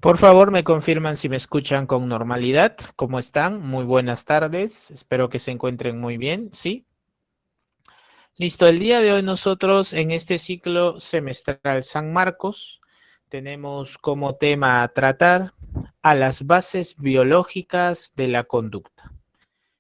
Por favor, me confirman si me escuchan con normalidad. ¿Cómo están? Muy buenas tardes. Espero que se encuentren muy bien. ¿Sí? Listo. El día de hoy nosotros en este ciclo semestral San Marcos tenemos como tema a tratar a las bases biológicas de la conducta.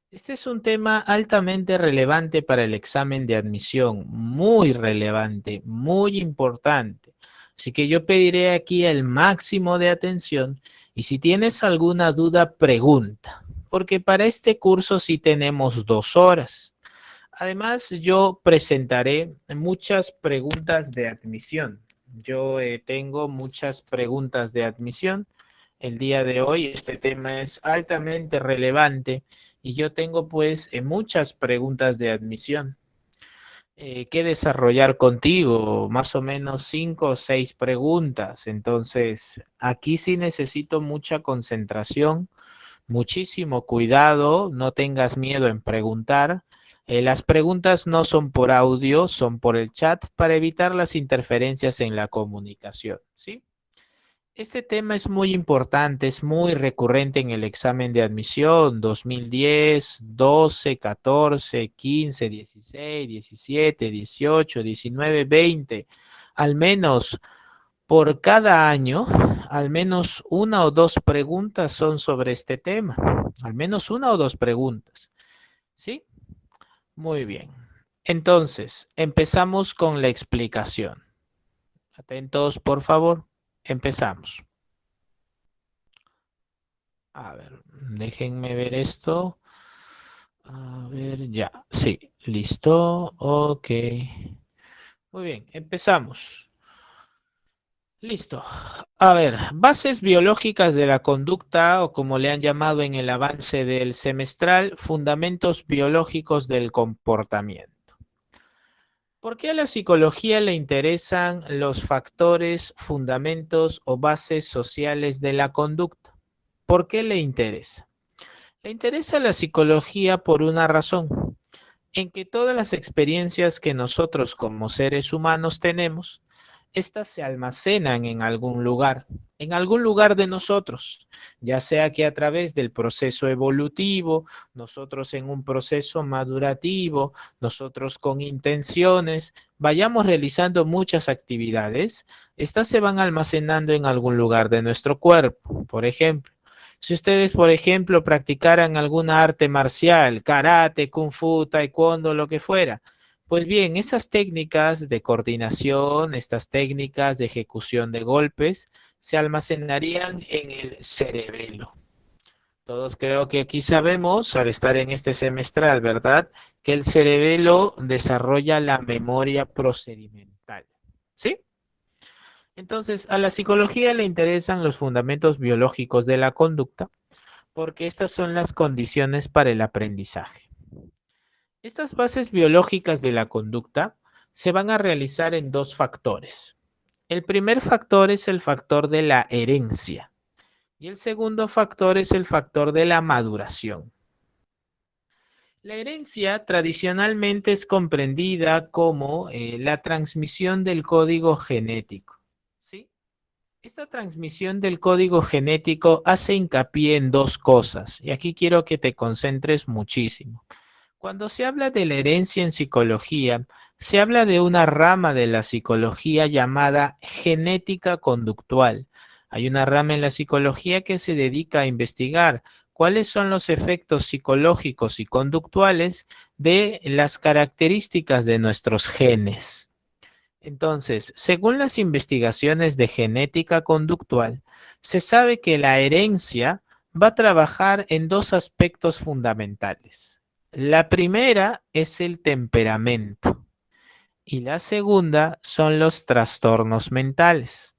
Este es un tema altamente relevante para el examen de admisión, muy relevante, muy importante. Así que yo pediré aquí el máximo de atención y si tienes alguna duda, pregunta, porque para este curso sí tenemos 2 horas. Además, yo presentaré muchas preguntas de admisión. Yo tengo muchas preguntas de admisión. El día de hoy este tema es altamente relevante y yo tengo pues muchas preguntas de admisión que desarrollar contigo, más o menos 5 o 6 preguntas. Entonces, aquí sí necesito mucha concentración, muchísimo cuidado, no tengas miedo en preguntar. Las preguntas no son por audio, son por el chat para evitar las interferencias en la comunicación, ¿sí? Este tema es muy importante, es muy recurrente en el examen de admisión 2010, 12, 14, 15, 16, 17, 18, 19, 20. Al menos por cada año, al menos 1 o 2 preguntas son sobre este tema. Al menos 1 o 2 preguntas. ¿Sí? Muy bien. Entonces, empezamos con la explicación. Atentos, por favor. Empezamos. A ver, déjenme ver esto. A ver, ya. Sí, listo. Ok. Muy bien, empezamos. Listo. A ver, bases biológicas de la conducta, o como le han llamado en el avance del semestral, fundamentos biológicos del comportamiento. ¿Por qué a la psicología le interesan los factores, fundamentos o bases sociales de la conducta? ¿Por qué le interesa? Le interesa la psicología por una razón, en que todas las experiencias que nosotros como seres humanos tenemos, estas se almacenan en algún lugar de nosotros, ya sea que a través del proceso evolutivo, nosotros en un proceso madurativo, nosotros con intenciones, vayamos realizando muchas actividades, estas se van almacenando en algún lugar de nuestro cuerpo. Por ejemplo, si ustedes, por ejemplo, practicaran alguna arte marcial, karate, kung fu, taekwondo, lo que fuera, pues bien, esas técnicas de coordinación, estas técnicas de ejecución de golpes, se almacenarían en el cerebelo. Todos creo que aquí sabemos, al estar en este semestral, ¿verdad? Que el cerebelo desarrolla la memoria procedimental. ¿Sí? Entonces, a la psicología le interesan los fundamentos biológicos de la conducta porque estas son las condiciones para el aprendizaje. Estas bases biológicas de la conducta se van a realizar en 2 factores. El primer factor es el factor de la herencia y el segundo factor es el factor de la maduración. La herencia tradicionalmente es comprendida como la transmisión del código genético. ¿Sí? Esta transmisión del código genético hace hincapié en 2 cosas y aquí quiero que te concentres muchísimo. Cuando se habla de la herencia en psicología, se habla de una rama de la psicología llamada genética conductual. Hay una rama en la psicología que se dedica a investigar cuáles son los efectos psicológicos y conductuales de las características de nuestros genes. Entonces, según las investigaciones de genética conductual, se sabe que la herencia va a trabajar en 2 aspectos fundamentales. La primera es el temperamento y la segunda son los trastornos mentales.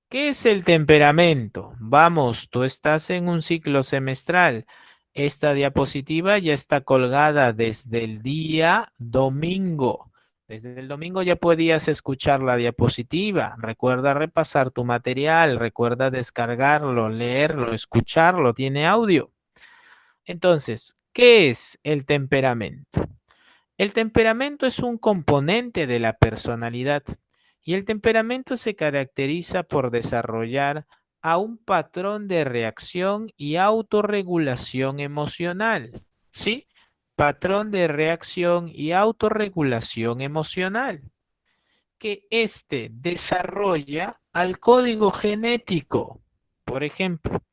¿Qué es el temperamento? Vamos, tú estás en un ciclo semestral. Esta diapositiva ya está colgada desde el día domingo. Desde el domingo ya podías escuchar la diapositiva. Recuerda repasar tu material, recuerda descargarlo, leerlo, escucharlo, tiene audio. Entonces, ¿qué es el temperamento? El temperamento es un componente de la personalidad y el temperamento se caracteriza por desarrollar a un patrón de reacción y autorregulación emocional. ¿Sí? Patrón de reacción y autorregulación emocional que éste desarrolla al código genético. Por ejemplo,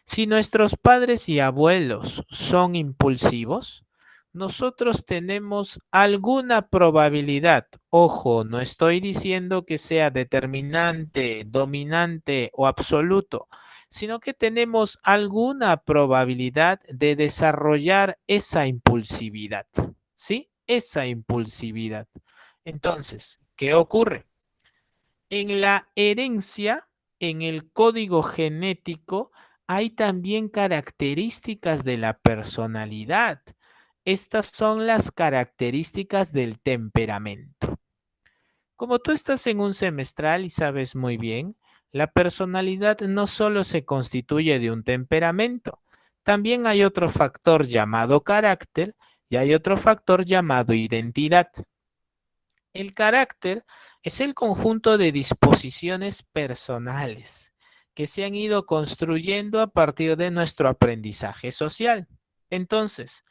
si nuestros padres y abuelos son impulsivos, nosotros tenemos alguna probabilidad. Ojo, no estoy diciendo que sea determinante, dominante o absoluto, sino que tenemos alguna probabilidad de desarrollar esa impulsividad. ¿Sí? Esa impulsividad. Entonces, ¿qué ocurre? En la herencia, en el código genético, hay también características de la personalidad. Estas son las características del temperamento. Como tú estás en un semestral y sabes muy bien, la personalidad no solo se constituye de un temperamento, también hay otro factor llamado carácter y hay otro factor llamado identidad. El carácter es el conjunto de disposiciones personales que se han ido construyendo a partir de nuestro aprendizaje social. Entonces,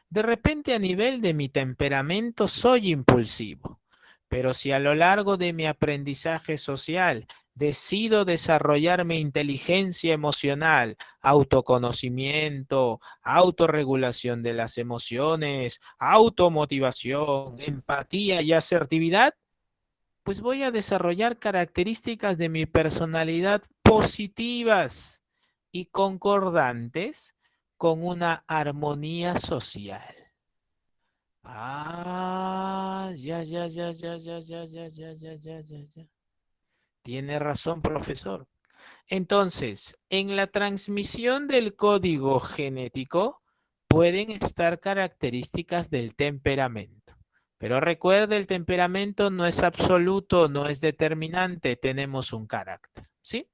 de repente a nivel de mi temperamento soy impulsivo, pero si a lo largo de mi aprendizaje social decido desarrollar mi inteligencia emocional, autoconocimiento, autorregulación de las emociones, automotivación, empatía y asertividad, pues voy a desarrollar características de mi personalidad positivas y concordantes con una armonía social. Ah, ya. Tiene razón, profesor. Entonces, en la transmisión del código genético pueden estar características del temperamento. Pero recuerde, el temperamento no es absoluto, no es determinante, tenemos un carácter, ¿sí?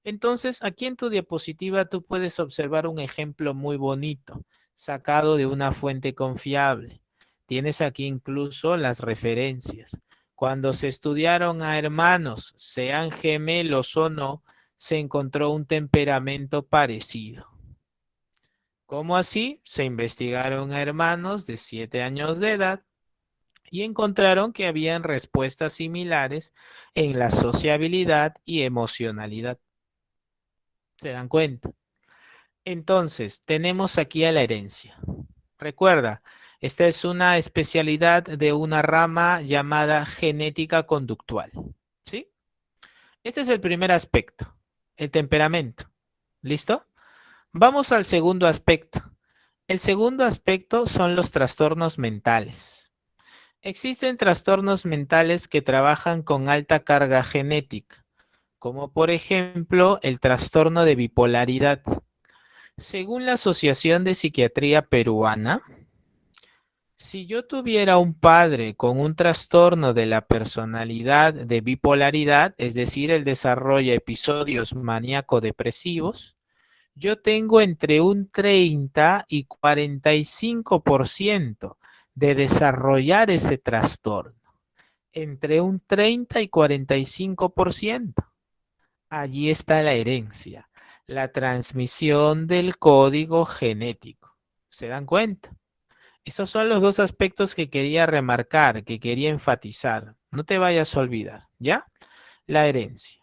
Entonces, aquí en tu diapositiva tú puedes observar un ejemplo muy bonito, sacado de una fuente confiable. Tienes aquí incluso las referencias. Cuando se estudiaron a hermanos, sean gemelos o no, se encontró un temperamento parecido. ¿Cómo así? Se investigaron a hermanos de 7 años de edad y encontraron que habían respuestas similares en la sociabilidad y emocionalidad. ¿Se dan cuenta? Entonces, tenemos aquí a la herencia. Recuerda, esta es una especialidad de una rama llamada genética conductual. ¿Sí? Este es el primer aspecto, el temperamento. ¿Listo? Vamos al segundo aspecto. El segundo aspecto son los trastornos mentales. Existen trastornos mentales que trabajan con alta carga genética, como por ejemplo el trastorno de bipolaridad. Según la Asociación de Psiquiatría Peruana, si yo tuviera un padre con un trastorno de la personalidad de bipolaridad, es decir, él desarrolla episodios maníaco-depresivos, yo tengo entre un 30 y 45% de desarrollar ese trastorno. Entre un 30 y 45%. Allí está la herencia, la transmisión del código genético. ¿Se dan cuenta? Esos son los dos aspectos que quería remarcar, que quería enfatizar. No te vayas a olvidar, ¿ya? La herencia.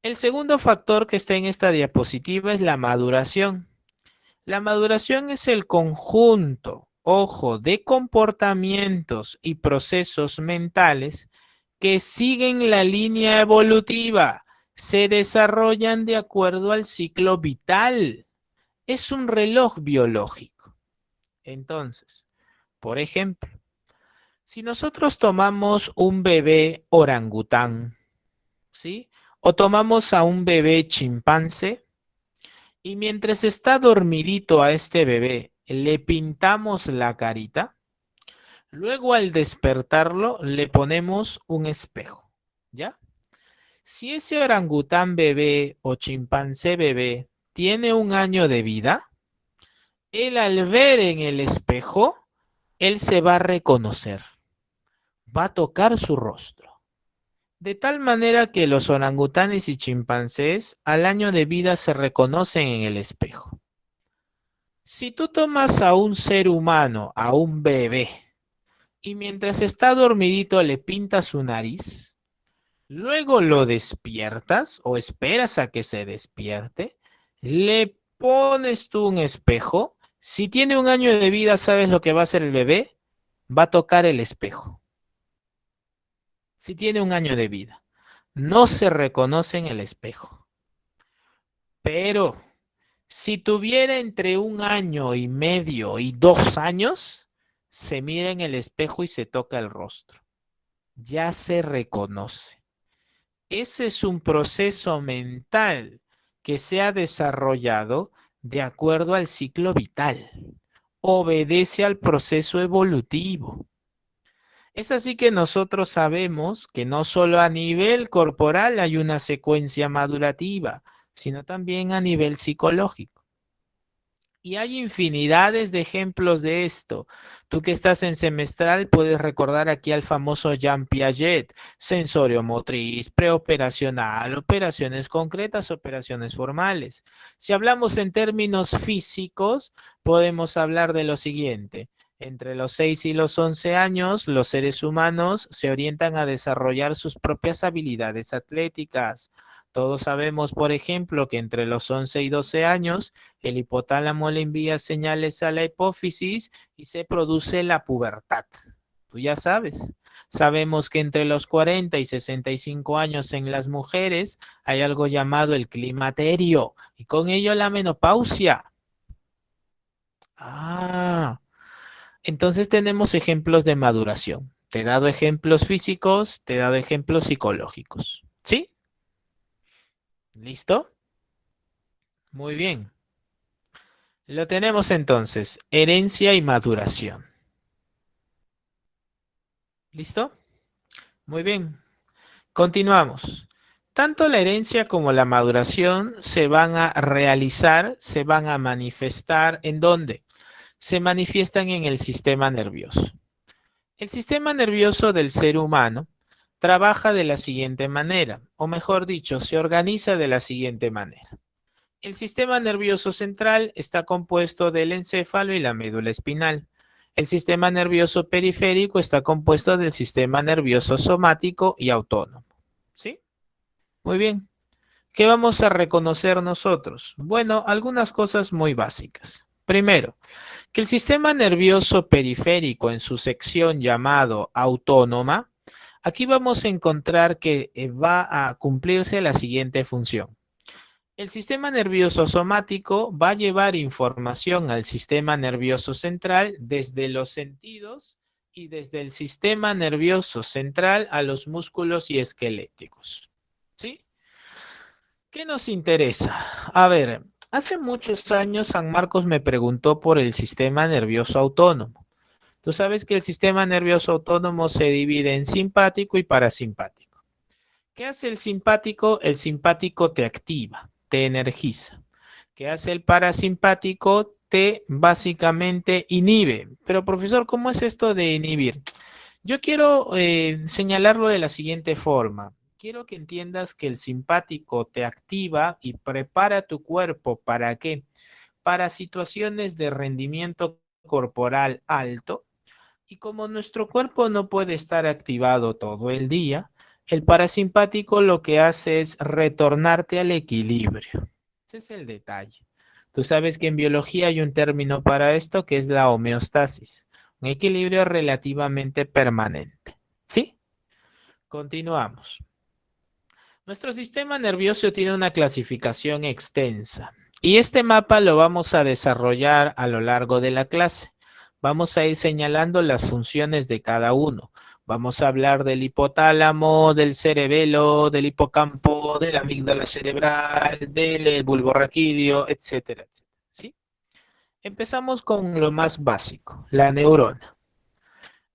El segundo factor que está en esta diapositiva es la maduración. La maduración es el conjunto, ojo, de comportamientos y procesos mentales que siguen la línea evolutiva, se desarrollan de acuerdo al ciclo vital. Es un reloj biológico. Entonces, por ejemplo, si nosotros tomamos un bebé orangután, ¿sí? O tomamos a un bebé chimpancé y mientras está dormidito a este bebé le pintamos la carita, luego al despertarlo le ponemos un espejo, ¿ya? Si ese orangután bebé o chimpancé bebé tiene 1 año de vida, él al ver en el espejo, él se va a reconocer, va a tocar su rostro De tal manera que los orangutanes y chimpancés al año de vida se reconocen en el espejo. Si tú tomas a un ser humano, a un bebé, y mientras está dormidito le pintas su nariz, luego lo despiertas o esperas a que se despierte, le pones tú un espejo, si tiene un año de vida, ¿sabes lo que va a hacer el bebé? Va a tocar el espejo. Si tiene un año de vida, no se reconoce en el espejo. Pero si tuviera entre un año y medio y 2 años, se mira en el espejo y se toca el rostro. Ya se reconoce. Ese es un proceso mental que se ha desarrollado de acuerdo al ciclo vital. Obedece al proceso evolutivo. Es así que nosotros sabemos que no solo a nivel corporal hay una secuencia madurativa, sino también a nivel psicológico. Y hay infinidades de ejemplos de esto. Tú que estás en semestral puedes recordar aquí al famoso Jean Piaget, sensorio motriz, preoperacional, operaciones concretas, operaciones formales. Si hablamos en términos físicos, podemos hablar de lo siguiente. Entre los 6 y los 11 años, los seres humanos se orientan a desarrollar sus propias habilidades atléticas. Todos sabemos, por ejemplo, que entre los 11 y 12 años, el hipotálamo le envía señales a la hipófisis y se produce la pubertad. Tú ya sabes. Sabemos que entre los 40 y 65 años en las mujeres hay algo llamado el climaterio y con ello la menopausia. Ah, entonces tenemos ejemplos de maduración. Te he dado ejemplos físicos, te he dado ejemplos psicológicos. ¿Sí? ¿Listo? Muy bien. Lo tenemos entonces, herencia y maduración. ¿Listo? Muy bien. Continuamos. Tanto la herencia como la maduración se van a realizar, se van a manifestar. ¿En dónde? Se manifiestan en el sistema nervioso. El sistema nervioso del ser humano trabaja de la siguiente manera, o mejor dicho, se organiza de la siguiente manera. El sistema nervioso central está compuesto del encéfalo y la médula espinal. El sistema nervioso periférico está compuesto del sistema nervioso somático y autónomo. ¿Sí? Muy bien. ¿Qué vamos a reconocer nosotros? Bueno, algunas cosas muy básicas. Primero, que el sistema nervioso periférico en su sección llamado autónoma, aquí vamos a encontrar que va a cumplirse la siguiente función. El sistema nervioso somático va a llevar información al sistema nervioso central desde los sentidos y desde el sistema nervioso central a los músculos y esqueléticos. ¿Sí? ¿Qué nos interesa? A ver, hace muchos años San Marcos me preguntó por el sistema nervioso autónomo. Tú sabes que el sistema nervioso autónomo se divide en simpático y parasimpático. ¿Qué hace el simpático? El simpático te activa, te energiza. ¿Qué hace el parasimpático? Te básicamente inhibe. Pero profesor, ¿cómo es esto de inhibir? Yo quiero señalarlo de la siguiente forma. Quiero que entiendas que el simpático te activa y prepara tu cuerpo. ¿Para qué? Para situaciones de rendimiento corporal alto. Y como nuestro cuerpo no puede estar activado todo el día, el parasimpático lo que hace es retornarte al equilibrio. Ese es el detalle. Tú sabes que en biología hay un término para esto que es la homeostasis, un equilibrio relativamente permanente. ¿Sí? Continuamos. Nuestro sistema nervioso tiene una clasificación extensa y este mapa lo vamos a desarrollar a lo largo de la clase. Vamos a ir señalando las funciones de cada uno. Vamos a hablar del hipotálamo, del cerebelo, del hipocampo, de la amígdala cerebral, del bulbo raquídeo, etcétera, etcétera. ¿Sí? Empezamos con lo más básico, la neurona.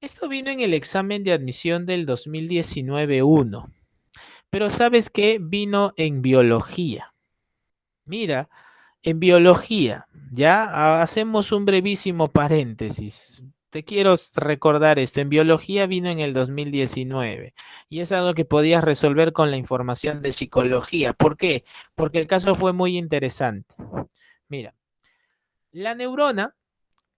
Esto vino en el examen de admisión del 2019-1. Pero ¿sabes qué? Vino en biología. Mira, en biología, ya hacemos un brevísimo paréntesis. Te quiero recordar esto. En biología vino en el 2019 y es algo que podías resolver con la información de psicología. ¿Por qué? Porque el caso fue muy interesante. Mira, la neurona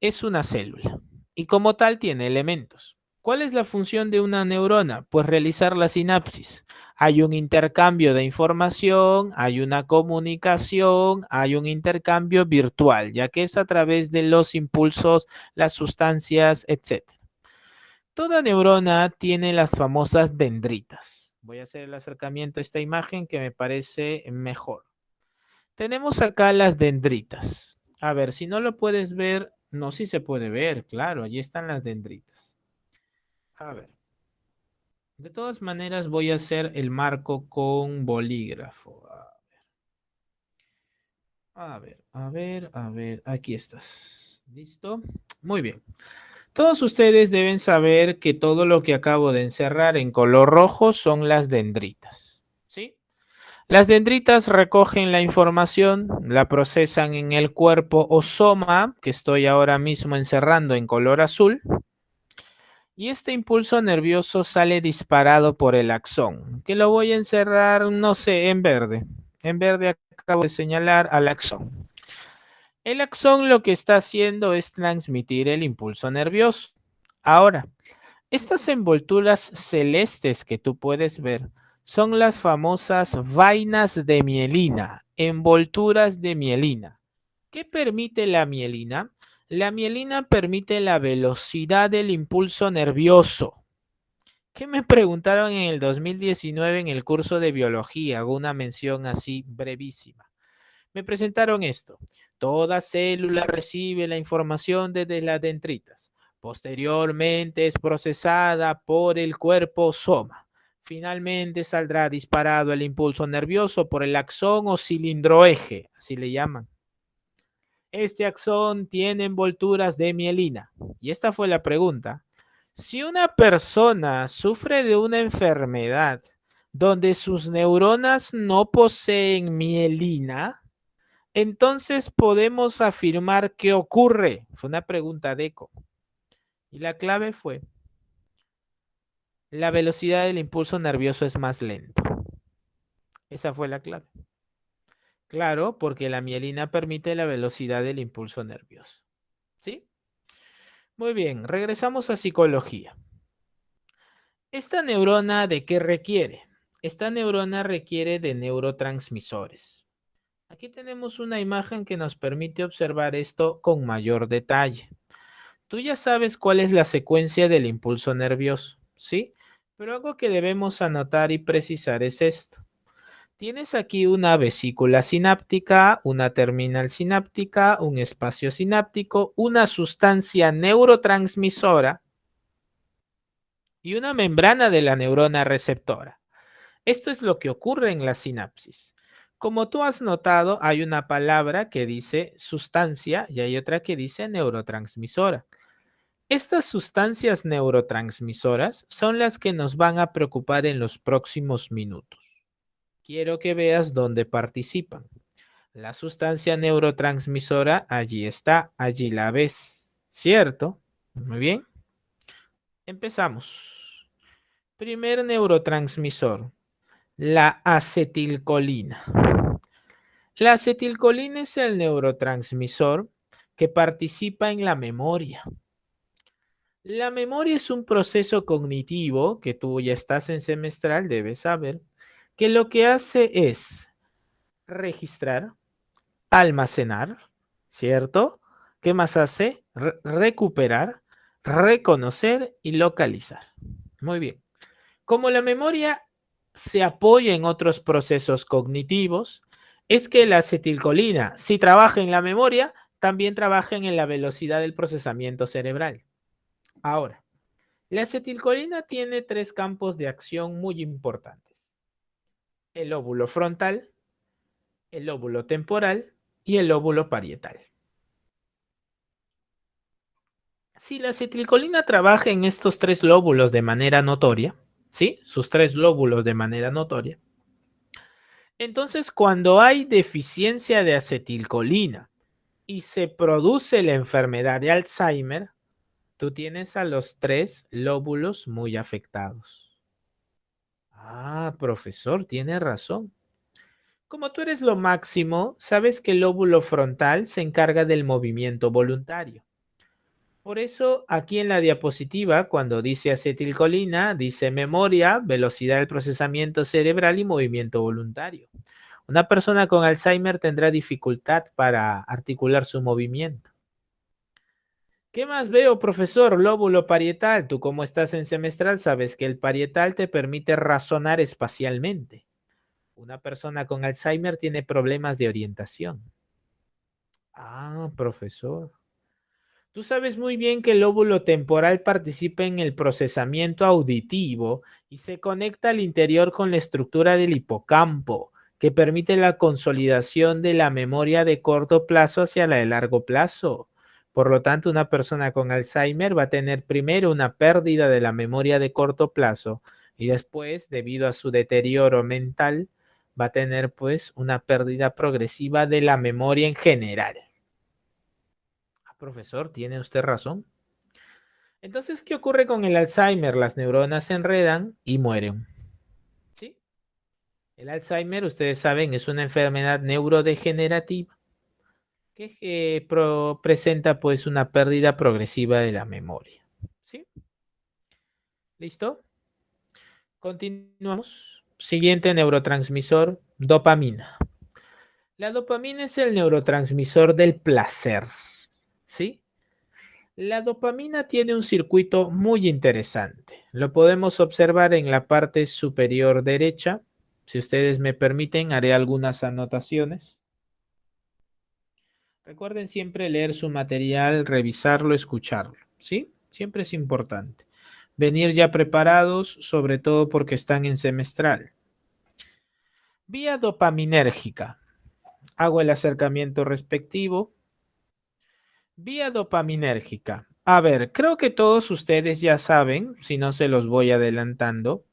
es una célula y como tal tiene elementos. ¿Cuál es la función de una neurona? Pues realizar la sinapsis. Hay un intercambio de información, hay una comunicación, hay un intercambio virtual, ya que es a través de los impulsos, las sustancias, etcétera. Toda neurona tiene las famosas dendritas. Voy a hacer el acercamiento a esta imagen que me parece mejor. Tenemos acá las dendritas. A ver, si no lo puedes ver, no, sí se puede ver, claro, allí están las dendritas. A ver, de todas maneras voy a hacer el marco con bolígrafo. Aquí estás. ¿Listo? Muy bien. Todos ustedes deben saber que todo lo que acabo de encerrar en color rojo son las dendritas. ¿Sí? Las dendritas recogen la información, la procesan en el cuerpo o soma, que estoy ahora mismo encerrando en color azul, y este impulso nervioso sale disparado por el axón, que lo voy a encerrar, no sé, en verde. En verde acabo de señalar al axón. El axón lo que está haciendo es transmitir el impulso nervioso. Ahora, estas envolturas celestes que tú puedes ver son las famosas vainas de mielina, envolturas de mielina. ¿Qué permite la mielina? La mielina permite la velocidad del impulso nervioso. ¿Qué me preguntaron en el 2019 en el curso de biología? Hago una mención así brevísima. Me presentaron esto. Toda célula recibe la información desde las dendritas. Posteriormente es procesada por el cuerpo soma. Finalmente saldrá disparado el impulso nervioso por el axón o cilindroeje, así le llaman. Este axón tiene envolturas de mielina. Y esta fue la pregunta. Si una persona sufre de una enfermedad donde sus neuronas no poseen mielina, entonces podemos afirmar qué ocurre. Fue una pregunta de eco. Y la clave fue, la velocidad del impulso nervioso es más lento. Esa fue la clave. Claro, porque la mielina permite la velocidad del impulso nervioso. ¿Sí? Muy bien, regresamos a psicología. ¿Esta neurona de qué requiere? Esta neurona requiere de neurotransmisores. Aquí tenemos una imagen que nos permite observar esto con mayor detalle. Tú ya sabes cuál es la secuencia del impulso nervioso, ¿sí? Pero algo que debemos anotar y precisar es esto. Tienes aquí una vesícula sináptica, una terminal sináptica, un espacio sináptico, una sustancia neurotransmisora y una membrana de la neurona receptora. Esto es lo que ocurre en la sinapsis. Como tú has notado, hay una palabra que dice sustancia y hay otra que dice neurotransmisora. Estas sustancias neurotransmisoras son las que nos van a preocupar en los próximos minutos. Quiero que veas dónde participan. La sustancia neurotransmisora, allí está, allí la ves, ¿cierto? Muy bien. Empezamos. Primer neurotransmisor, la acetilcolina. La acetilcolina es el neurotransmisor que participa en la memoria. La memoria es un proceso cognitivo que tú ya estás en semestral, debes saber, que lo que hace es registrar, almacenar, ¿cierto? ¿Qué más hace? Recuperar, reconocer y localizar. Muy bien. Como la memoria se apoya en otros procesos cognitivos, es que la acetilcolina, si trabaja en la memoria, también trabaja en la velocidad del procesamiento cerebral. Ahora, la acetilcolina tiene tres campos de acción muy importantes: el lóbulo frontal, el lóbulo temporal y el lóbulo parietal. Si la acetilcolina trabaja en estos tres lóbulos de manera notoria, ¿sí? Sus tres lóbulos de manera notoria, entonces cuando hay deficiencia de acetilcolina y se produce la enfermedad de Alzheimer, Tú tienes a los 3 lóbulos muy afectados. Ah, profesor, tiene razón. Como tú eres lo máximo, sabes que el lóbulo frontal se encarga del movimiento voluntario. Por eso, aquí en la diapositiva, cuando dice acetilcolina, dice memoria, velocidad del procesamiento cerebral y movimiento voluntario. Una persona con Alzheimer tendrá dificultad para articular su movimiento. ¿Qué más veo, profesor? Lóbulo parietal. Tú como estás en semestral sabes que el parietal te permite razonar espacialmente. Una persona con Alzheimer tiene problemas de orientación. Ah, profesor. Tú sabes muy bien que el lóbulo temporal participa en el procesamiento auditivo y se conecta al interior con la estructura del hipocampo, que permite la consolidación de la memoria de corto plazo hacia la de largo plazo. Por lo tanto, una persona con Alzheimer va a tener primero una pérdida de la memoria de corto plazo y después, debido a su deterioro mental, va a tener pues una pérdida progresiva de la memoria en general. Profesor, tiene usted razón. Entonces, ¿qué ocurre con el Alzheimer? Las neuronas se enredan y mueren. ¿Sí? El Alzheimer, ustedes saben, es una enfermedad neurodegenerativa que presenta pues una pérdida progresiva de la memoria. ¿Sí? ¿Listo? Continuamos. Siguiente neurotransmisor, dopamina. La dopamina es el neurotransmisor del placer. ¿Sí? La dopamina tiene un circuito muy interesante. Lo podemos observar en la parte superior derecha. Si ustedes me permiten, haré algunas anotaciones. Recuerden siempre leer su material, revisarlo, escucharlo, ¿sí? Siempre es importante. Venir ya preparados, sobre todo porque están en semestral. Vía dopaminérgica. Hago el acercamiento respectivo. Vía dopaminérgica. A ver, creo que todos ustedes ya saben, si no se los voy adelantando.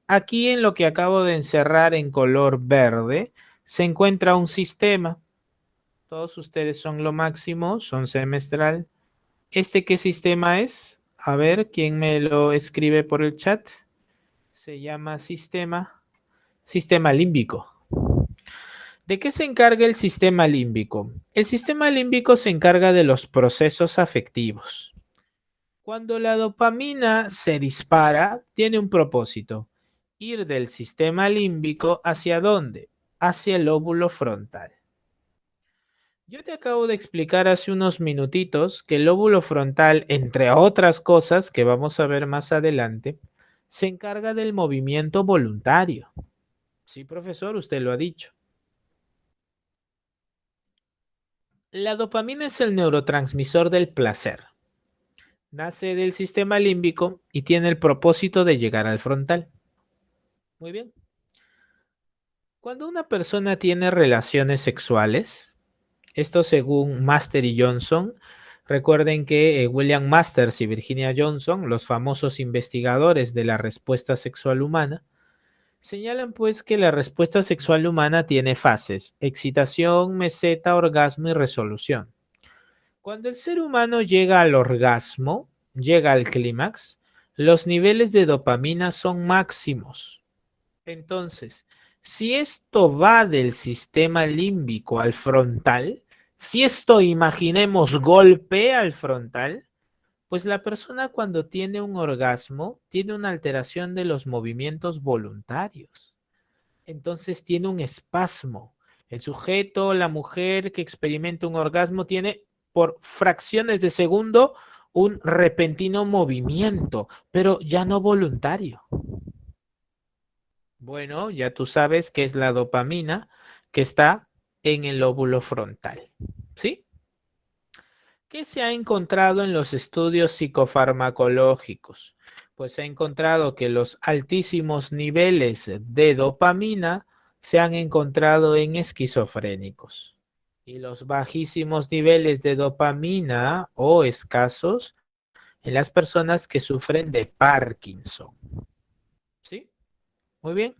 Aquí en lo que acabo de encerrar en color verde se encuentra un sistema. Todos ustedes son lo máximo, son semestral. ¿Este qué sistema es? A ver, ¿quién me lo escribe por el chat? Se llama sistema límbico. ¿De qué se encarga el sistema límbico? El sistema límbico se encarga de los procesos afectivos. Cuando la dopamina se dispara, tiene un propósito: ir del sistema límbico ¿hacia dónde? Hacia el lóbulo frontal. Yo te acabo de explicar hace unos minutitos que el lóbulo frontal, entre otras cosas que vamos a ver más adelante, se encarga del movimiento voluntario. Sí, profesor, usted lo ha dicho. La dopamina es el neurotransmisor del placer. Nace del sistema límbico y tiene el propósito de llegar al frontal. Muy bien. Cuando una persona tiene relaciones sexuales, esto según Master y Johnson, recuerden que William Masters y Virginia Johnson, los famosos investigadores de la respuesta sexual humana, señalan pues que la respuesta sexual humana tiene fases: excitación, meseta, orgasmo y resolución. Cuando el ser humano llega al orgasmo, llega al clímax, los niveles de dopamina son máximos. Entonces, si esto va del sistema límbico al frontal, si esto imaginemos golpea al frontal, pues la persona cuando tiene un orgasmo tiene una alteración de los movimientos voluntarios. Entonces tiene un espasmo. El sujeto, la mujer que experimenta un orgasmo tiene por fracciones de segundo un repentino movimiento, pero ya no voluntario. Bueno, ya tú sabes que es la dopamina que está en el lóbulo frontal. ¿Sí? ¿Qué se ha encontrado en los estudios psicofarmacológicos? Pues se ha encontrado que los altísimos niveles de dopamina se han encontrado en esquizofrénicos y los bajísimos niveles de dopamina o escasos en las personas que sufren de Parkinson. ¿Sí? Muy bien.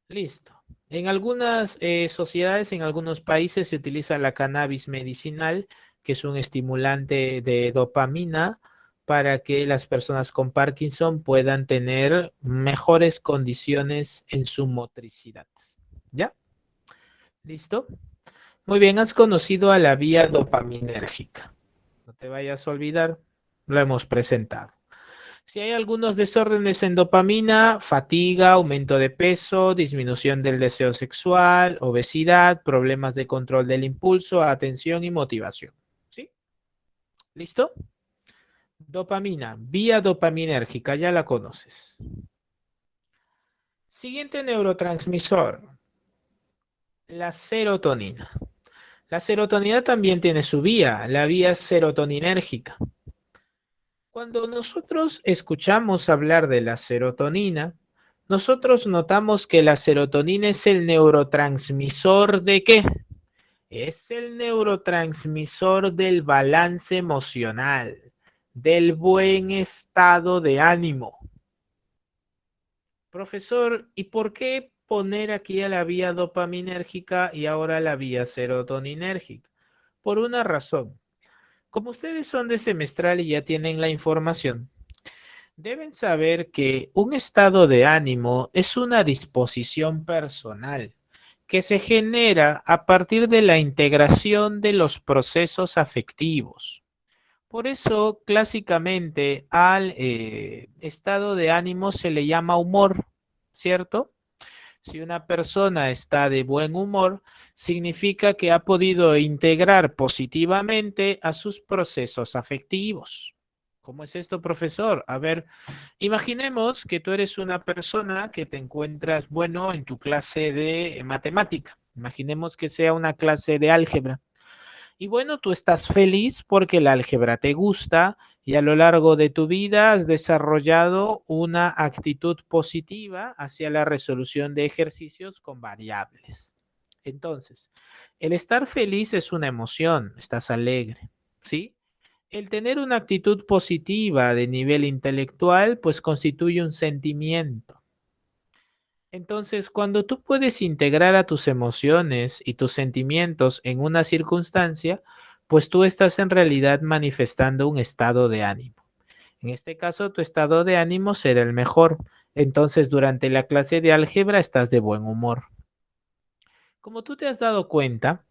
Listo. En algunas sociedades, en algunos países se utiliza la cannabis medicinal, que es un estimulante de dopamina para que las personas con Parkinson puedan tener mejores condiciones en su motricidad. ¿Ya? ¿Listo? Muy bien, has conocido a la vía dopaminérgica. No te vayas a olvidar, lo hemos presentado. Si hay algunos desórdenes en dopamina, fatiga, aumento de peso, disminución del deseo sexual, obesidad, problemas de control del impulso, atención y motivación. ¿Sí? ¿Listo? Dopamina, vía dopaminérgica, ya la conoces. Siguiente neurotransmisor, la serotonina. La serotonina también tiene su vía, la vía serotoninérgica. Cuando nosotros escuchamos hablar de la serotonina, nosotros notamos que la serotonina es el neurotransmisor ¿de qué? Es el neurotransmisor del balance emocional, del buen estado de ánimo. Profesor, ¿y por qué poner aquí a la vía dopaminérgica y ahora la vía serotoninérgica? Por una razón. Como ustedes son de semestral y ya tienen la información, deben saber que un estado de ánimo es una disposición personal que se genera a partir de la integración de los procesos afectivos. Por eso, clásicamente, al estado de ánimo se le llama humor, ¿cierto? Si una persona está de buen humor, significa que ha podido integrar positivamente a sus procesos afectivos. ¿Cómo es esto, profesor? A ver, imaginemos que tú eres una persona que te encuentras, bueno, en tu clase de matemática. Imaginemos que sea una clase de álgebra. Y bueno, tú estás feliz porque el álgebra te gusta y a lo largo de tu vida has desarrollado una actitud positiva hacia la resolución de ejercicios con variables. Entonces, el estar feliz es una emoción, estás alegre, ¿sí? El tener una actitud positiva de nivel intelectual, pues constituye un sentimiento. Entonces, cuando tú puedes integrar a tus emociones y tus sentimientos en una circunstancia, pues tú estás en realidad manifestando un estado de ánimo. En este caso, tu estado de ánimo será el mejor. Entonces, durante la clase de álgebra estás de buen humor. Como tú te has dado cuenta,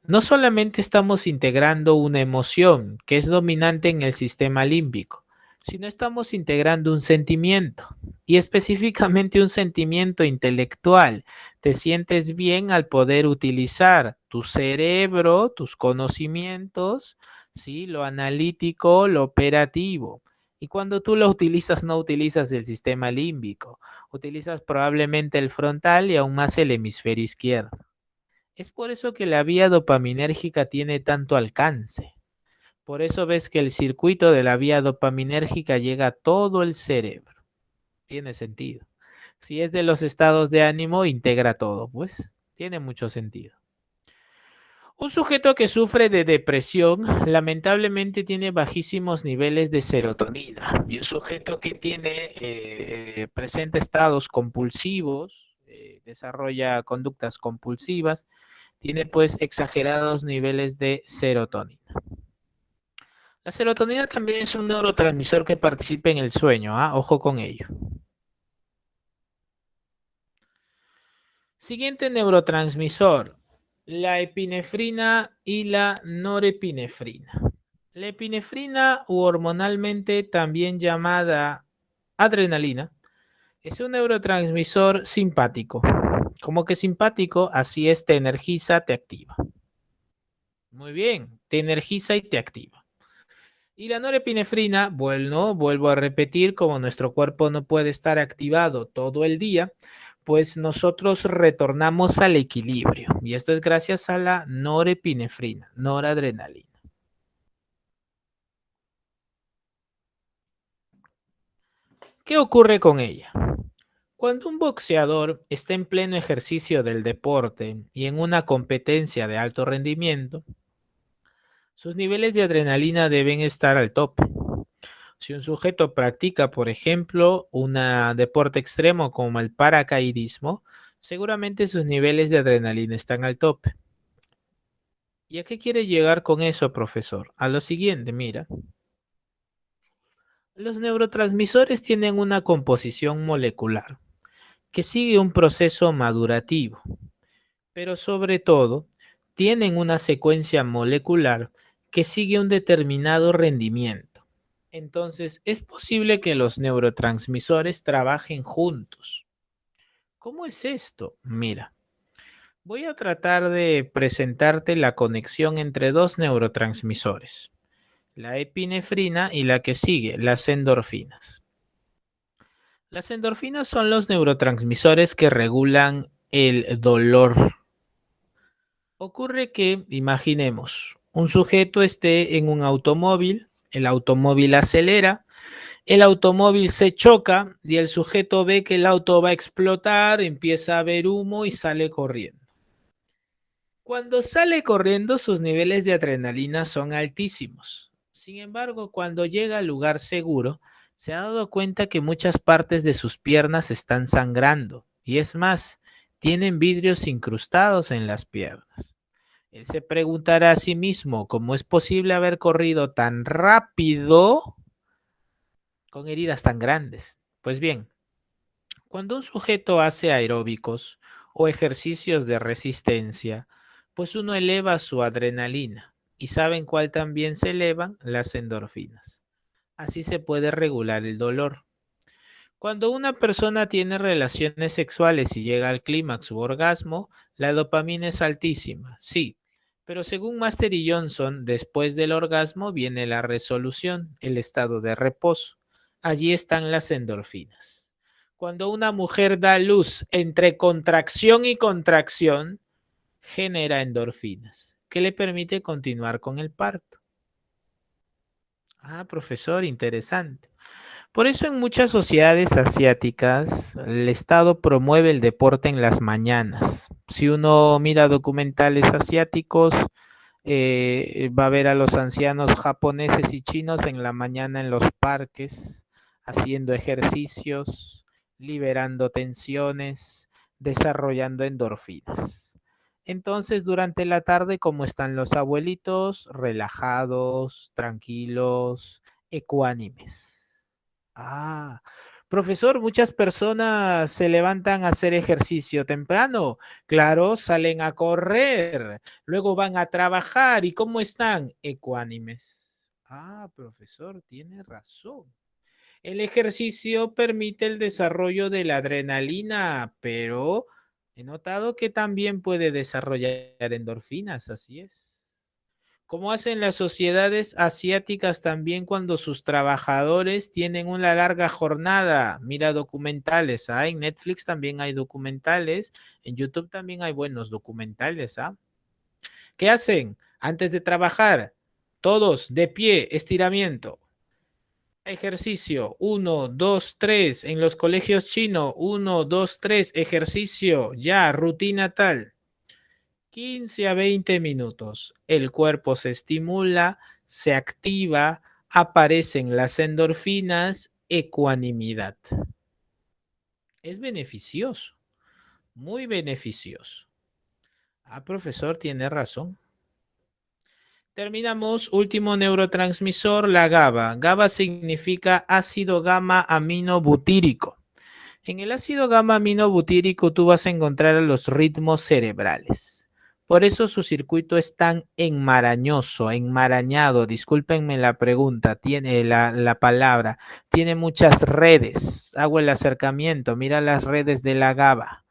no solamente estamos integrando una emoción que es dominante en el sistema límbico, sino estamos integrando un sentimiento y específicamente un sentimiento intelectual. Te sientes bien al poder utilizar tu cerebro, tus conocimientos, ¿sí? Lo analítico, lo operativo. Y cuando tú lo utilizas, no utilizas el sistema límbico, utilizas probablemente el frontal y aún más el hemisferio izquierdo. Es por eso que la vía dopaminérgica tiene tanto alcance. Por eso ves que el circuito de la vía dopaminérgica llega a todo el cerebro. Tiene sentido. Si es de los estados de ánimo, integra todo, pues tiene mucho sentido. Un sujeto que sufre de depresión lamentablemente tiene bajísimos niveles de serotonina y un sujeto que tiene presenta estados compulsivos, desarrolla conductas compulsivas, tiene pues exagerados niveles de serotonina. La serotonina también es un neurotransmisor que participa en el sueño, ¿ah? Ojo con ello. Siguiente neurotransmisor, la epinefrina y la norepinefrina. La epinefrina u hormonalmente también llamada adrenalina es un neurotransmisor simpático. Como que simpático, así es, te energiza, te activa. Muy bien, te energiza y te activa. Y la norepinefrina, bueno, vuelvo a repetir, como nuestro cuerpo no puede estar activado todo el día, pues nosotros retornamos al equilibrio. Y esto es gracias a la norepinefrina, noradrenalina. ¿Qué ocurre con ella? Cuando un boxeador está en pleno ejercicio del deporte y en una competencia de alto rendimiento, sus niveles de adrenalina deben estar al tope. Si un sujeto practica, por ejemplo, un deporte extremo como el paracaidismo, seguramente sus niveles de adrenalina están al tope. ¿Y a qué quiere llegar con eso, profesor? A lo siguiente, mira. Los neurotransmisores tienen una composición molecular que sigue un proceso madurativo, pero sobre todo tienen una secuencia molecular que sigue un determinado rendimiento. Entonces, es posible que los neurotransmisores trabajen juntos. ¿Cómo es esto? Mira, voy a tratar de presentarte la conexión entre dos neurotransmisores, la epinefrina y la que sigue, las endorfinas. Las endorfinas son los neurotransmisores que regulan el dolor. Ocurre que, imaginemos, un sujeto esté en un automóvil, el automóvil acelera, el automóvil se choca y el sujeto ve que el auto va a explotar, empieza a ver humo y sale corriendo. Cuando sale corriendo, sus niveles de adrenalina son altísimos. Sin embargo, cuando llega al lugar seguro, se ha dado cuenta que muchas partes de sus piernas están sangrando. Y es más, tienen vidrios incrustados en las piernas. Él se preguntará a sí mismo cómo es posible haber corrido tan rápido con heridas tan grandes. Pues bien, cuando un sujeto hace aeróbicos o ejercicios de resistencia, pues uno eleva su adrenalina. ¿Y saben cuál también se elevan? Las endorfinas. Así se puede regular el dolor. Cuando una persona tiene relaciones sexuales y llega al clímax u orgasmo, la dopamina es altísima, sí, pero según Master y Johnson, después del orgasmo viene la resolución, el estado de reposo. Allí están las endorfinas. Cuando una mujer da luz entre contracción y contracción, genera endorfinas, que le permite continuar con el parto. Ah, profesor, interesante. Por eso en muchas sociedades asiáticas el Estado promueve el deporte en las mañanas. Si uno mira documentales asiáticos, va a ver a los ancianos japoneses y chinos en la mañana en los parques, haciendo ejercicios, liberando tensiones, desarrollando endorfinas. Entonces, durante la tarde, como están los abuelitos, relajados, tranquilos, ecuánimes. Ah, profesor, muchas personas se levantan a hacer ejercicio temprano. Claro, salen a correr, luego van a trabajar. ¿Y cómo están? Ecuánimes. Ah, profesor, tiene razón. El ejercicio permite el desarrollo de la adrenalina, pero he notado que también puede desarrollar endorfinas, así es. ¿Cómo hacen las sociedades asiáticas también cuando sus trabajadores tienen una larga jornada? Mira documentales, ¿ah? En Netflix también hay documentales, en YouTube también hay buenos documentales, ¿ah? ¿Qué hacen? Antes de trabajar, todos de pie, estiramiento. Ejercicio, uno, dos, tres. En los colegios chinos, uno, dos, tres, ejercicio, ya, rutina tal. 15 a 20 minutos. El cuerpo se estimula, se activa, aparecen las endorfinas, ecuanimidad. Es beneficioso, muy beneficioso. Ah, profesor, tiene razón. Terminamos, último neurotransmisor, la GABA. GABA significa ácido gamma aminobutírico. En el ácido gamma aminobutírico tú vas a encontrar los ritmos cerebrales. Por eso su circuito es tan enmarañoso, enmarañado. Discúlpenme la pregunta, tiene la palabra. Tiene muchas redes. Hago el acercamiento. Mira las redes de la GABA.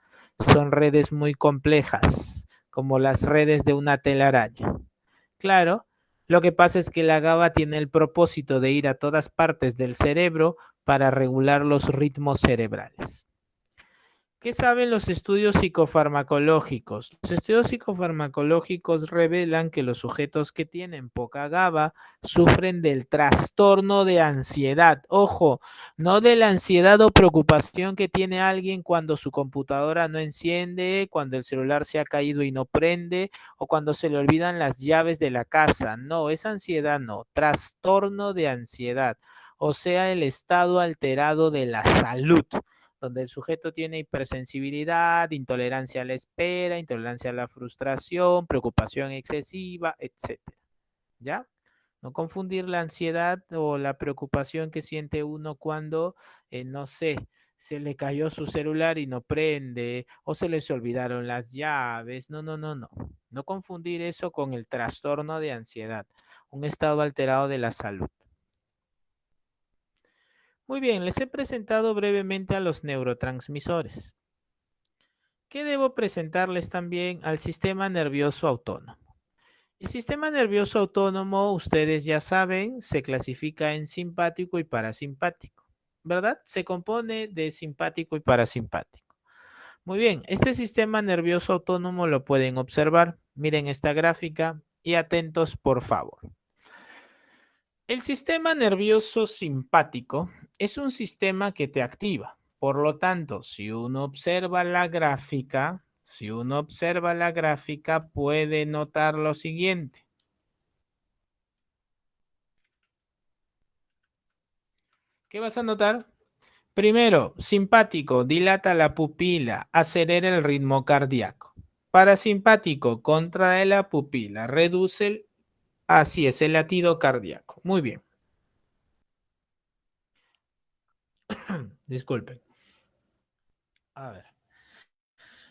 Son redes muy complejas, como las redes de una telaraña. Claro, lo que pasa es que la GABA tiene el propósito de ir a todas partes del cerebro para regular los ritmos cerebrales. ¿Qué saben los estudios psicofarmacológicos? Los estudios psicofarmacológicos revelan que los sujetos que tienen poca GABA sufren del trastorno de ansiedad. Ojo, no de la ansiedad o preocupación que tiene alguien cuando su computadora no enciende, cuando el celular se ha caído y no prende, o cuando se le olvidan las llaves de la casa. No, esa ansiedad no, trastorno de ansiedad, o sea, el estado alterado de la salud donde el sujeto tiene hipersensibilidad, intolerancia a la espera, intolerancia a la frustración, preocupación excesiva, etcétera. ¿Ya? No confundir la ansiedad o la preocupación que siente uno cuando, no sé, se le cayó su celular y no prende, o se les olvidaron las llaves. No, no, no, no. No confundir eso con el trastorno de ansiedad, un estado alterado de la salud. Muy bien, les he presentado brevemente a los neurotransmisores. ¿Qué debo presentarles también al sistema nervioso autónomo? El sistema nervioso autónomo, ustedes ya saben, se clasifica en simpático y parasimpático, ¿verdad? Se compone de simpático y parasimpático. Muy bien, este sistema nervioso autónomo lo pueden observar. Miren esta gráfica y atentos, por favor. El sistema nervioso simpático es un sistema que te activa. Por lo tanto, si uno observa la gráfica, puede notar lo siguiente. ¿Qué vas a notar? Primero, simpático, dilata la pupila, acelera el ritmo cardíaco. Parasimpático, contrae la pupila, reduce así es, el latido cardíaco. Muy bien. Disculpen. A ver.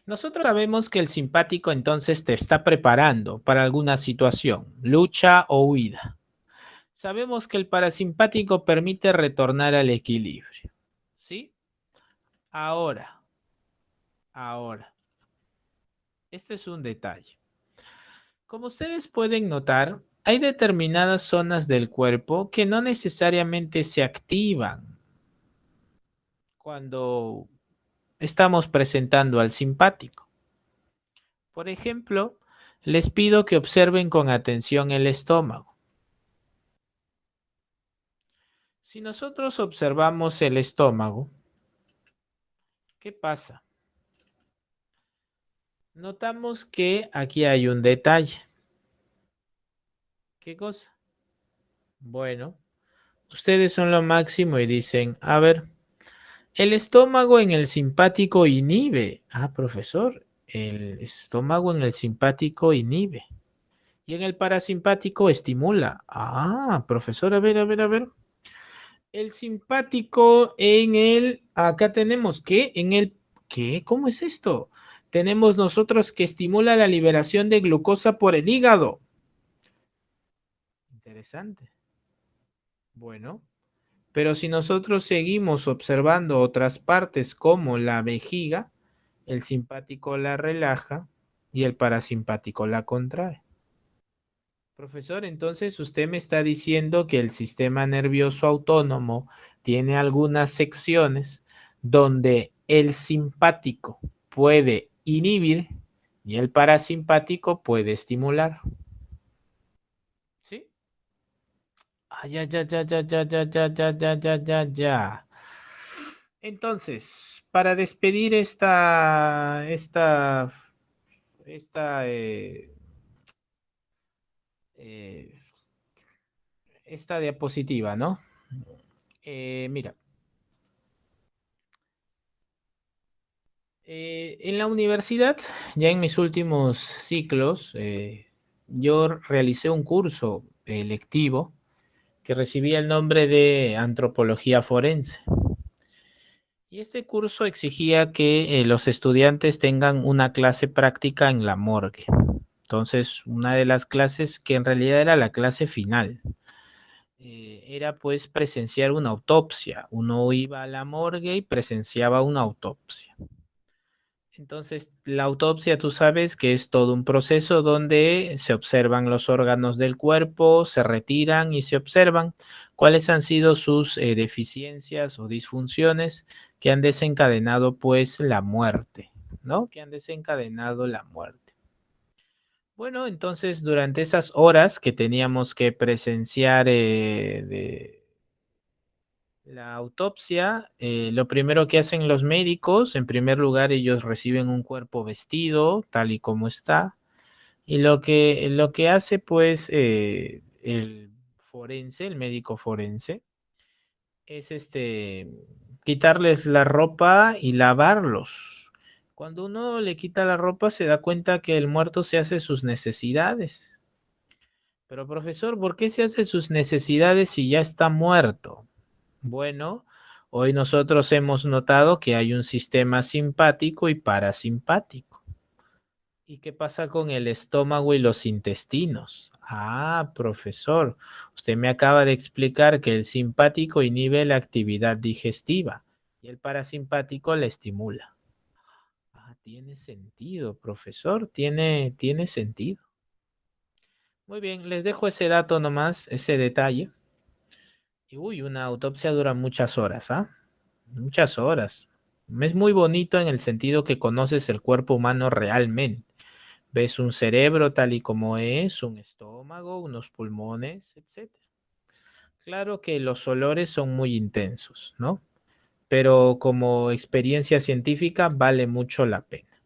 Nosotros sabemos que el simpático entonces te está preparando para alguna situación, lucha o huida. Sabemos que el parasimpático permite retornar al equilibrio. ¿Sí? Ahora, ahora, este es un detalle. Como ustedes pueden notar, hay determinadas zonas del cuerpo que no necesariamente se activan cuando estamos presentando al simpático. Por ejemplo, les pido que observen con atención el estómago. Si nosotros observamos el estómago, ¿qué pasa? Notamos que aquí hay un detalle. ¿Qué cosa? Bueno, ustedes son lo máximo y dicen, a ver, el estómago en el simpático inhibe. Ah, profesor, el estómago en el simpático inhibe. Y en el parasimpático estimula. Ah, profesor, a ver, a ver, a ver. El simpático en el, acá tenemos que, en el, ¿qué? ¿Cómo es esto? Tenemos nosotros que estimula la liberación de glucosa por el hígado. Interesante. Bueno, pero si nosotros seguimos observando otras partes como la vejiga, el simpático la relaja y el parasimpático la contrae. Profesor, entonces usted me está diciendo que el sistema nervioso autónomo tiene algunas secciones donde el simpático puede inhibir y el parasimpático puede estimular. ¿Sí? Ah, ya, ya, ya, ya, ya, ya, ya, ya, ya, ya, ya, ya. Entonces, para despedir esta, eh, esta diapositiva, ¿no? Mira, en la universidad, ya en mis últimos ciclos, yo realicé un curso lectivo que recibía el nombre de antropología forense. Y este curso exigía que los estudiantes tengan una clase práctica en la morgue. Entonces, una de las clases que en realidad era la clase final, era pues presenciar una autopsia. Uno iba a la morgue y presenciaba una autopsia. Entonces, la autopsia, tú sabes que es todo un proceso donde se observan los órganos del cuerpo, se retiran y se observan cuáles han sido sus deficiencias o disfunciones que han desencadenado pues la muerte, ¿no? Que han desencadenado la muerte. Bueno, entonces durante esas horas que teníamos que presenciar de la autopsia, lo primero que hacen los médicos, en primer lugar, ellos reciben un cuerpo vestido, tal y como está, y lo que hace, pues, el forense, el médico forense, es quitarles la ropa y lavarlos. Cuando uno le quita la ropa, se da cuenta que el muerto se hace sus necesidades. Pero profesor, ¿por qué se hace sus necesidades si ya está muerto? Bueno, hoy nosotros hemos notado que hay un sistema simpático y parasimpático. ¿Y qué pasa con el estómago y los intestinos? Ah, profesor, usted me acaba de explicar que el simpático inhibe la actividad digestiva y el parasimpático la estimula. Ah, tiene sentido, profesor, tiene sentido. Muy bien, les dejo ese dato nomás, ese detalle. Y uy, una autopsia dura muchas horas, ¿ah? Muchas horas. Es muy bonito en el sentido que conoces el cuerpo humano realmente. Ves un cerebro tal y como es, un estómago, unos pulmones, etcétera. Claro que los olores son muy intensos, ¿no? Pero como experiencia científica vale mucho la pena.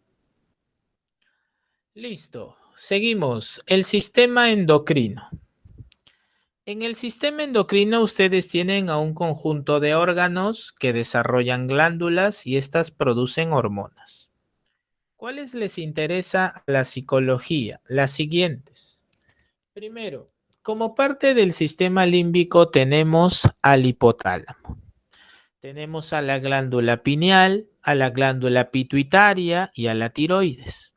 Listo, seguimos. El sistema endocrino. En el sistema endocrino ustedes tienen a un conjunto de órganos que desarrollan glándulas y estas producen hormonas. ¿Cuáles les interesa a la psicología? Las siguientes. Primero, como parte del sistema límbico tenemos al hipotálamo. Tenemos a la glándula pineal, a la glándula pituitaria y a la tiroides.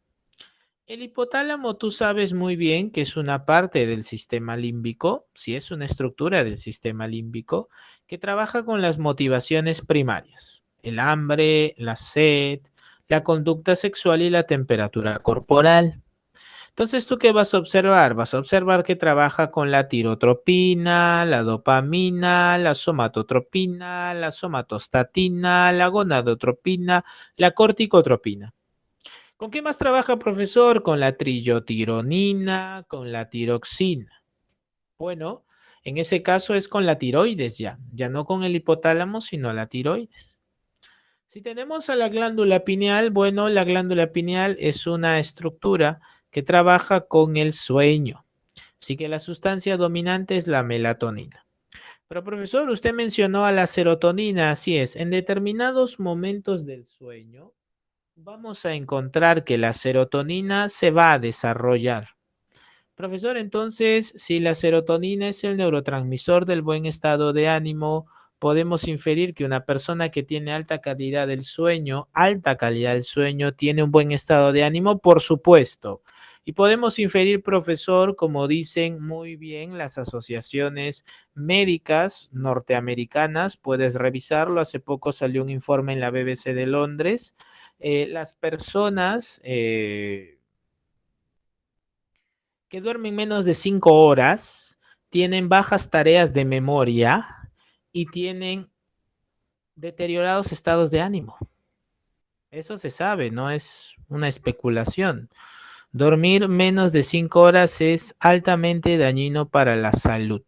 El hipotálamo tú sabes muy bien que es una parte del sistema límbico, si es una estructura del sistema límbico, que trabaja con las motivaciones primarias, el hambre, la sed, la conducta sexual y la temperatura corporal. Entonces, ¿tú qué vas a observar? Vas a observar que trabaja con la tirotropina, la dopamina, la somatotropina, la somatostatina, la gonadotropina, la corticotropina. ¿Con qué más trabaja, profesor? Con la trillotironina, con la tiroxina. Bueno, en ese caso es con la tiroides ya no con el hipotálamo, sino la tiroides. Si tenemos a la glándula pineal, bueno, la glándula pineal es una estructura que trabaja con el sueño. Así que la sustancia dominante es la melatonina. Pero profesor, usted mencionó a la serotonina, así es, en determinados momentos del sueño vamos a encontrar que la serotonina se va a desarrollar. Profesor, entonces, si la serotonina es el neurotransmisor del buen estado de ánimo, podemos inferir que una persona que tiene alta calidad del sueño, tiene un buen estado de ánimo, por supuesto. Y podemos inferir, profesor, como dicen muy bien las asociaciones médicas norteamericanas, puedes revisarlo, hace poco salió un informe en la BBC de Londres, las personas que duermen menos de 5 horas, tienen bajas tareas de memoria y tienen deteriorados estados de ánimo. Eso se sabe, no es una especulación. Dormir menos de 5 horas es altamente dañino para la salud.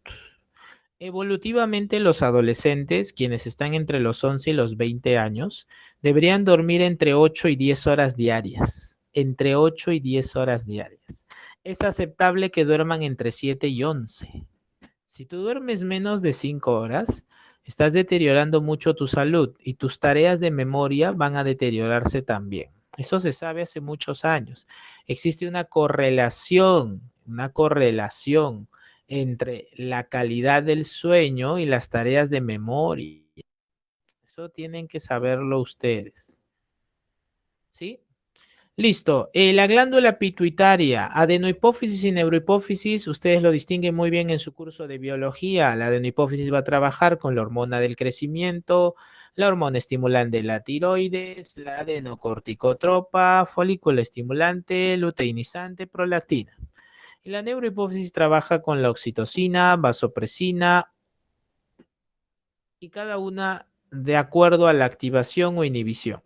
Evolutivamente, los adolescentes, quienes están entre los 11 y los 20 años, deberían dormir entre 8 y 10 horas diarias. Entre 8 y 10 horas diarias. Es aceptable que duerman entre 7 y 11. Si tú duermes menos de 5 horas, estás deteriorando mucho tu salud y tus tareas de memoria van a deteriorarse también. Eso se sabe hace muchos años. Existe una correlación entre la calidad del sueño y las tareas de memoria. Eso tienen que saberlo ustedes. ¿Sí? Listo. La glándula pituitaria, adenohipófisis y neurohipófisis, ustedes lo distinguen muy bien en su curso de biología. La adenohipófisis va a trabajar con la hormona del crecimiento, la hormona estimulante de la tiroides, la adenocorticotropa, folículo estimulante, luteinizante, prolactina. Y la neurohipófisis trabaja con la oxitocina, vasopresina y cada una de acuerdo a la activación o inhibición.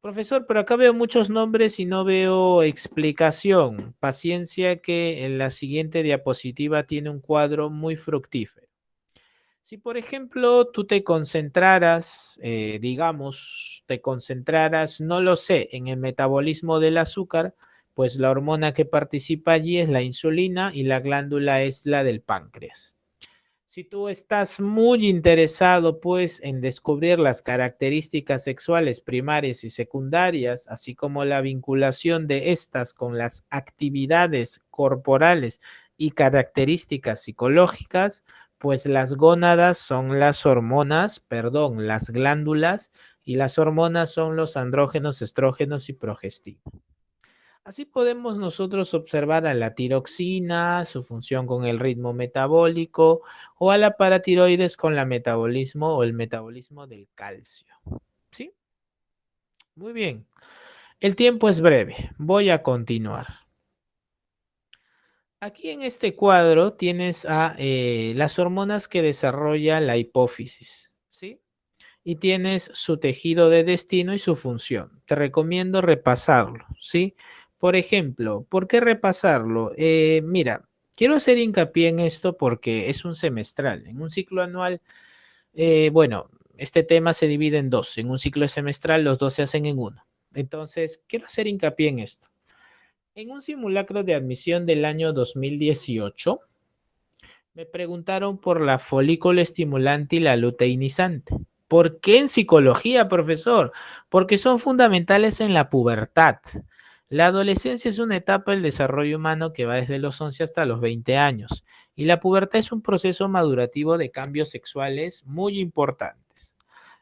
Profesor, pero acá veo muchos nombres y no veo explicación. Paciencia que en la siguiente diapositiva tiene un cuadro muy fructífero. Si, por ejemplo, tú te concentraras, no lo sé, en el metabolismo del azúcar, pues la hormona que participa allí es la insulina y la glándula es la del páncreas. Si tú estás muy interesado, pues, en descubrir las características sexuales primarias y secundarias, así como la vinculación de estas con las actividades corporales y características psicológicas, pues las gónadas son las hormonas, perdón, las glándulas, y las hormonas son los andrógenos, estrógenos y progestina. Así podemos nosotros observar a la tiroxina, su función con el ritmo metabólico, o a la paratiroides con la metabolismo o el metabolismo del calcio. ¿Sí? Muy bien. El tiempo es breve. Voy a continuar. Aquí en este cuadro tienes a las hormonas que desarrolla la hipófisis, ¿sí? Y tienes su tejido de destino y su función. Te recomiendo repasarlo, ¿sí? Por ejemplo, ¿por qué repasarlo? Mira, quiero hacer hincapié en esto porque es un semestral. En un ciclo anual, bueno, este tema se divide en dos. En un ciclo semestral, los dos se hacen en uno. Entonces, quiero hacer hincapié en esto. En un simulacro de admisión del año 2018, me preguntaron por la folículo estimulante y la luteinizante. ¿Por qué en psicología, profesor? Porque son fundamentales en la pubertad. La adolescencia es una etapa del desarrollo humano que va desde los 11 hasta los 20 años. Y la pubertad es un proceso madurativo de cambios sexuales muy importantes.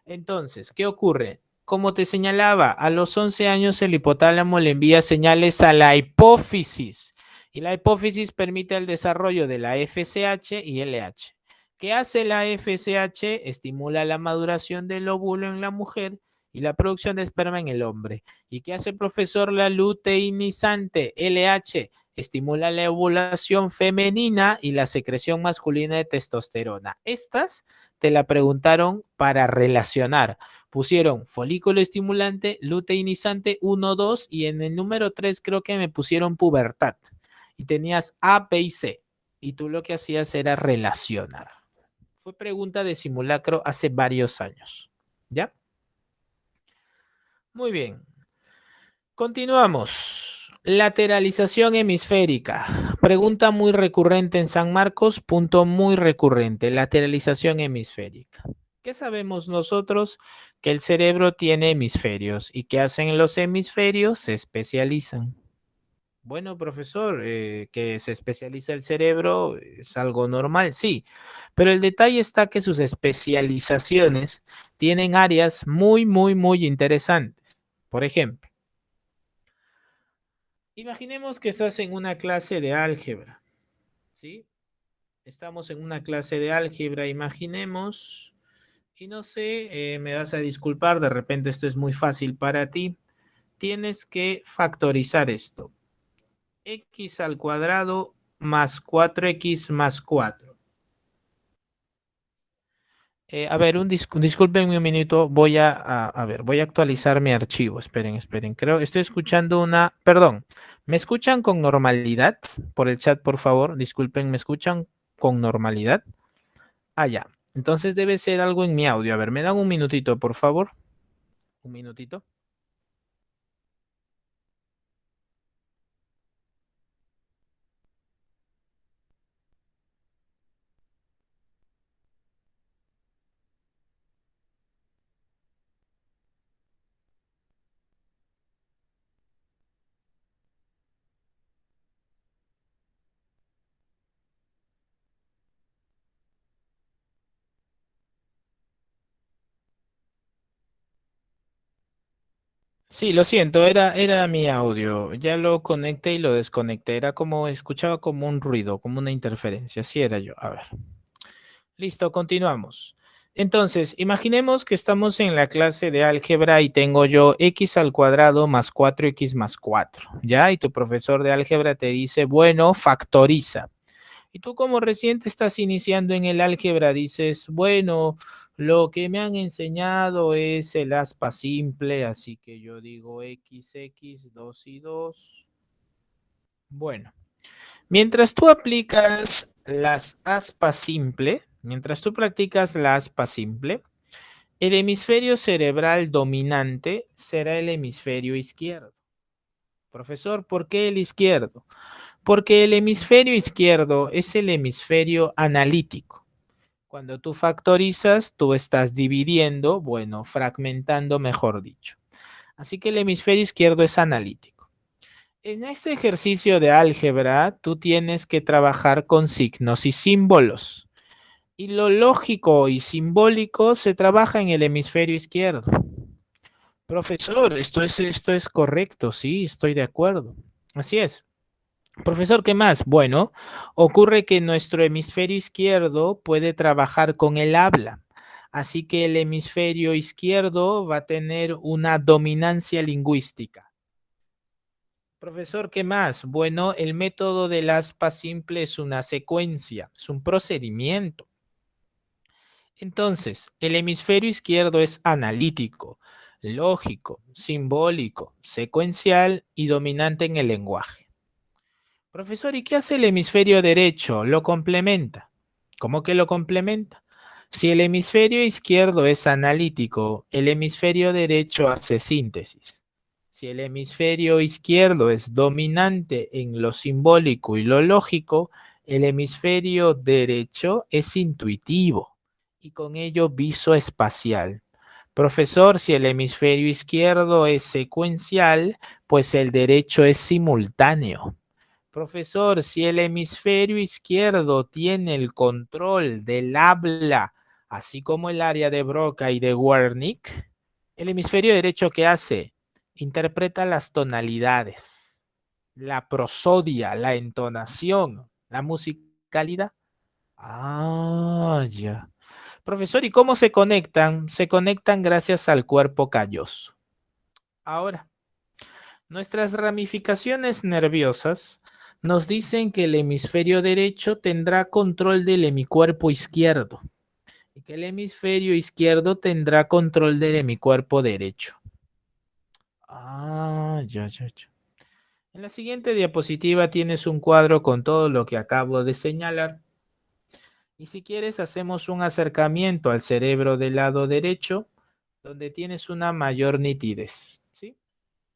Entonces, ¿qué ocurre? Como te señalaba, a los 11 años el hipotálamo le envía señales a la hipófisis y la hipófisis permite el desarrollo de la FSH y LH. ¿Qué hace la FSH? Estimula la maduración del óvulo en la mujer y la producción de esperma en el hombre. ¿Y qué hace el profesor? La luteinizante LH estimula la ovulación femenina y la secreción masculina de testosterona. Estas te la preguntaron para relacionar. Pusieron folículo estimulante, luteinizante 1, 2 y en el número 3 creo que me pusieron pubertad. Y tenías A, B y C. Y tú lo que hacías era relacionar. Fue pregunta de simulacro hace varios años. ¿Ya? Muy bien. Continuamos. Lateralización hemisférica. Pregunta muy recurrente en San Marcos, punto muy recurrente. Lateralización hemisférica. ¿Qué sabemos nosotros? Que el cerebro tiene hemisferios y ¿qué hacen los hemisferios? Se especializan. Bueno, profesor, que se especializa el cerebro es algo normal, sí, pero el detalle está que sus especializaciones tienen áreas muy, muy, muy interesantes. Por ejemplo, imaginemos que estás en una clase de álgebra, ¿sí? Estamos en una clase de álgebra, imaginemos, y no sé, me vas a disculpar, de repente esto es muy fácil para ti. Tienes que factorizar esto. X al cuadrado más 4x más 4. A ver, discúlpenme un minuto, a ver, voy a actualizar mi archivo. Esperen, esperen. Creo, estoy escuchando una, perdón, ¿me escuchan con normalidad? Por el chat, por favor, disculpen, ¿me escuchan con normalidad? Ah, ya. Entonces debe ser algo en mi audio. A ver, ¿me dan un minutito, por favor? Un minutito. Sí, lo siento, era mi audio. Ya lo conecté y lo desconecté. Era como, escuchaba como un ruido, como una interferencia. Así era yo. A ver. Listo, continuamos. Entonces, imaginemos que estamos en la clase de álgebra y tengo yo x al cuadrado más 4x más 4, ¿ya? Y tu profesor de álgebra te dice, bueno, factoriza. Y tú como recién te estás iniciando en el álgebra dices, bueno, lo que me han enseñado es el aspa simple, así que yo digo x, 2 y 2. Bueno, mientras tú aplicas las aspas simple, mientras tú practicas la aspa simple, el hemisferio cerebral dominante será el hemisferio izquierdo. Profesor, ¿por qué el izquierdo? Porque el hemisferio izquierdo es el hemisferio analítico. Cuando tú factorizas, tú estás dividiendo, bueno, fragmentando, mejor dicho. Así que el hemisferio izquierdo es analítico. En este ejercicio de álgebra, tú tienes que trabajar con signos y símbolos. Y lo lógico y simbólico se trabaja en el hemisferio izquierdo. Profesor, esto es correcto, sí, estoy de acuerdo. Así es. Profesor, ¿qué más? Bueno, ocurre que nuestro hemisferio izquierdo puede trabajar con el habla. Así que el hemisferio izquierdo va a tener una dominancia lingüística. Profesor, ¿qué más? Bueno, el método del aspa simple es una secuencia, es un procedimiento. Entonces, el hemisferio izquierdo es analítico, lógico, simbólico, secuencial y dominante en el lenguaje. Profesor, ¿y qué hace el hemisferio derecho? Lo complementa. ¿Cómo que lo complementa? Si el hemisferio izquierdo es analítico, el hemisferio derecho hace síntesis. Si el hemisferio izquierdo es dominante en lo simbólico y lo lógico, el hemisferio derecho es intuitivo y con ello visoespacial. Profesor, si el hemisferio izquierdo es secuencial, pues el derecho es simultáneo. Profesor, si el hemisferio izquierdo tiene el control del habla, así como el área de Broca y de Wernicke, el hemisferio derecho, ¿qué hace? Interpreta las tonalidades, la prosodia, la entonación, la musicalidad. Ah, ya. Profesor, ¿y cómo se conectan? Se conectan gracias al cuerpo calloso. Ahora, nuestras ramificaciones nerviosas nos dicen que el hemisferio derecho tendrá control del hemicuerpo izquierdo y que el hemisferio izquierdo tendrá control del hemicuerpo derecho. Ah, ya, ya, ya. En la siguiente diapositiva tienes un cuadro con todo lo que acabo de señalar. Y si quieres, hacemos un acercamiento al cerebro del lado derecho, donde tienes una mayor nitidez. ¿Sí?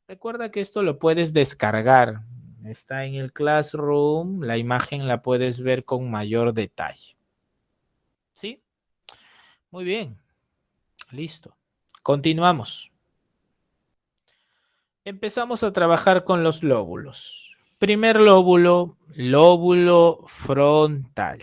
Recuerda que esto lo puedes descargar. Está en el Classroom. La imagen la puedes ver con mayor detalle. ¿Sí? Muy bien. Listo. Continuamos. Empezamos a trabajar con los lóbulos. Primer lóbulo, lóbulo frontal.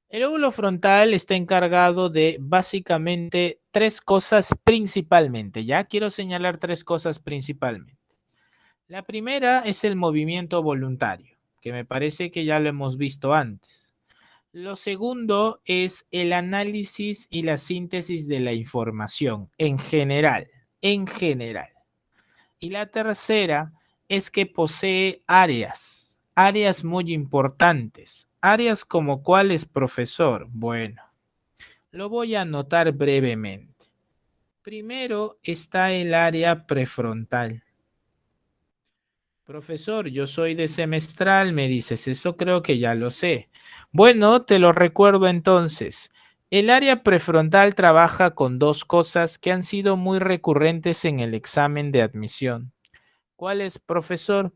El lóbulo frontal está encargado de básicamente tres cosas principalmente. Ya quiero señalar tres cosas principalmente. La primera es el movimiento voluntario, que me parece que ya lo hemos visto antes. Lo segundo es el análisis y la síntesis de la información en general, en general. Y la tercera es que posee áreas muy importantes. Áreas como cuáles, profesor. Bueno, lo voy a anotar brevemente. Primero está el área prefrontal. Profesor, yo soy de semestral, me dices, eso creo que ya lo sé. Bueno, te lo recuerdo entonces. El área prefrontal trabaja con dos cosas que han sido muy recurrentes en el examen de admisión. ¿Cuál es, profesor?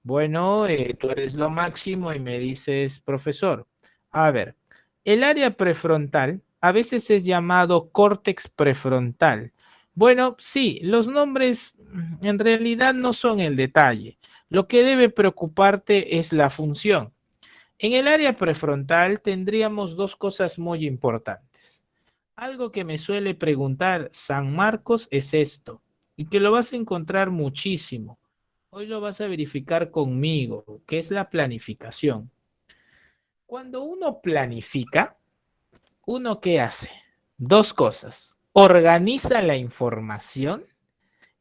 Bueno, tú eres lo máximo y me dices, profesor. A ver, el área prefrontal a veces es llamado córtex prefrontal. Bueno, sí, los nombres en realidad no son el detalle. Lo que debe preocuparte es la función. En el área prefrontal tendríamos dos cosas muy importantes. Algo que me suele preguntar San Marcos es esto, y que lo vas a encontrar muchísimo. Hoy lo vas a verificar conmigo, que es la planificación. Cuando uno planifica, ¿uno qué hace? Dos cosas. Organiza la información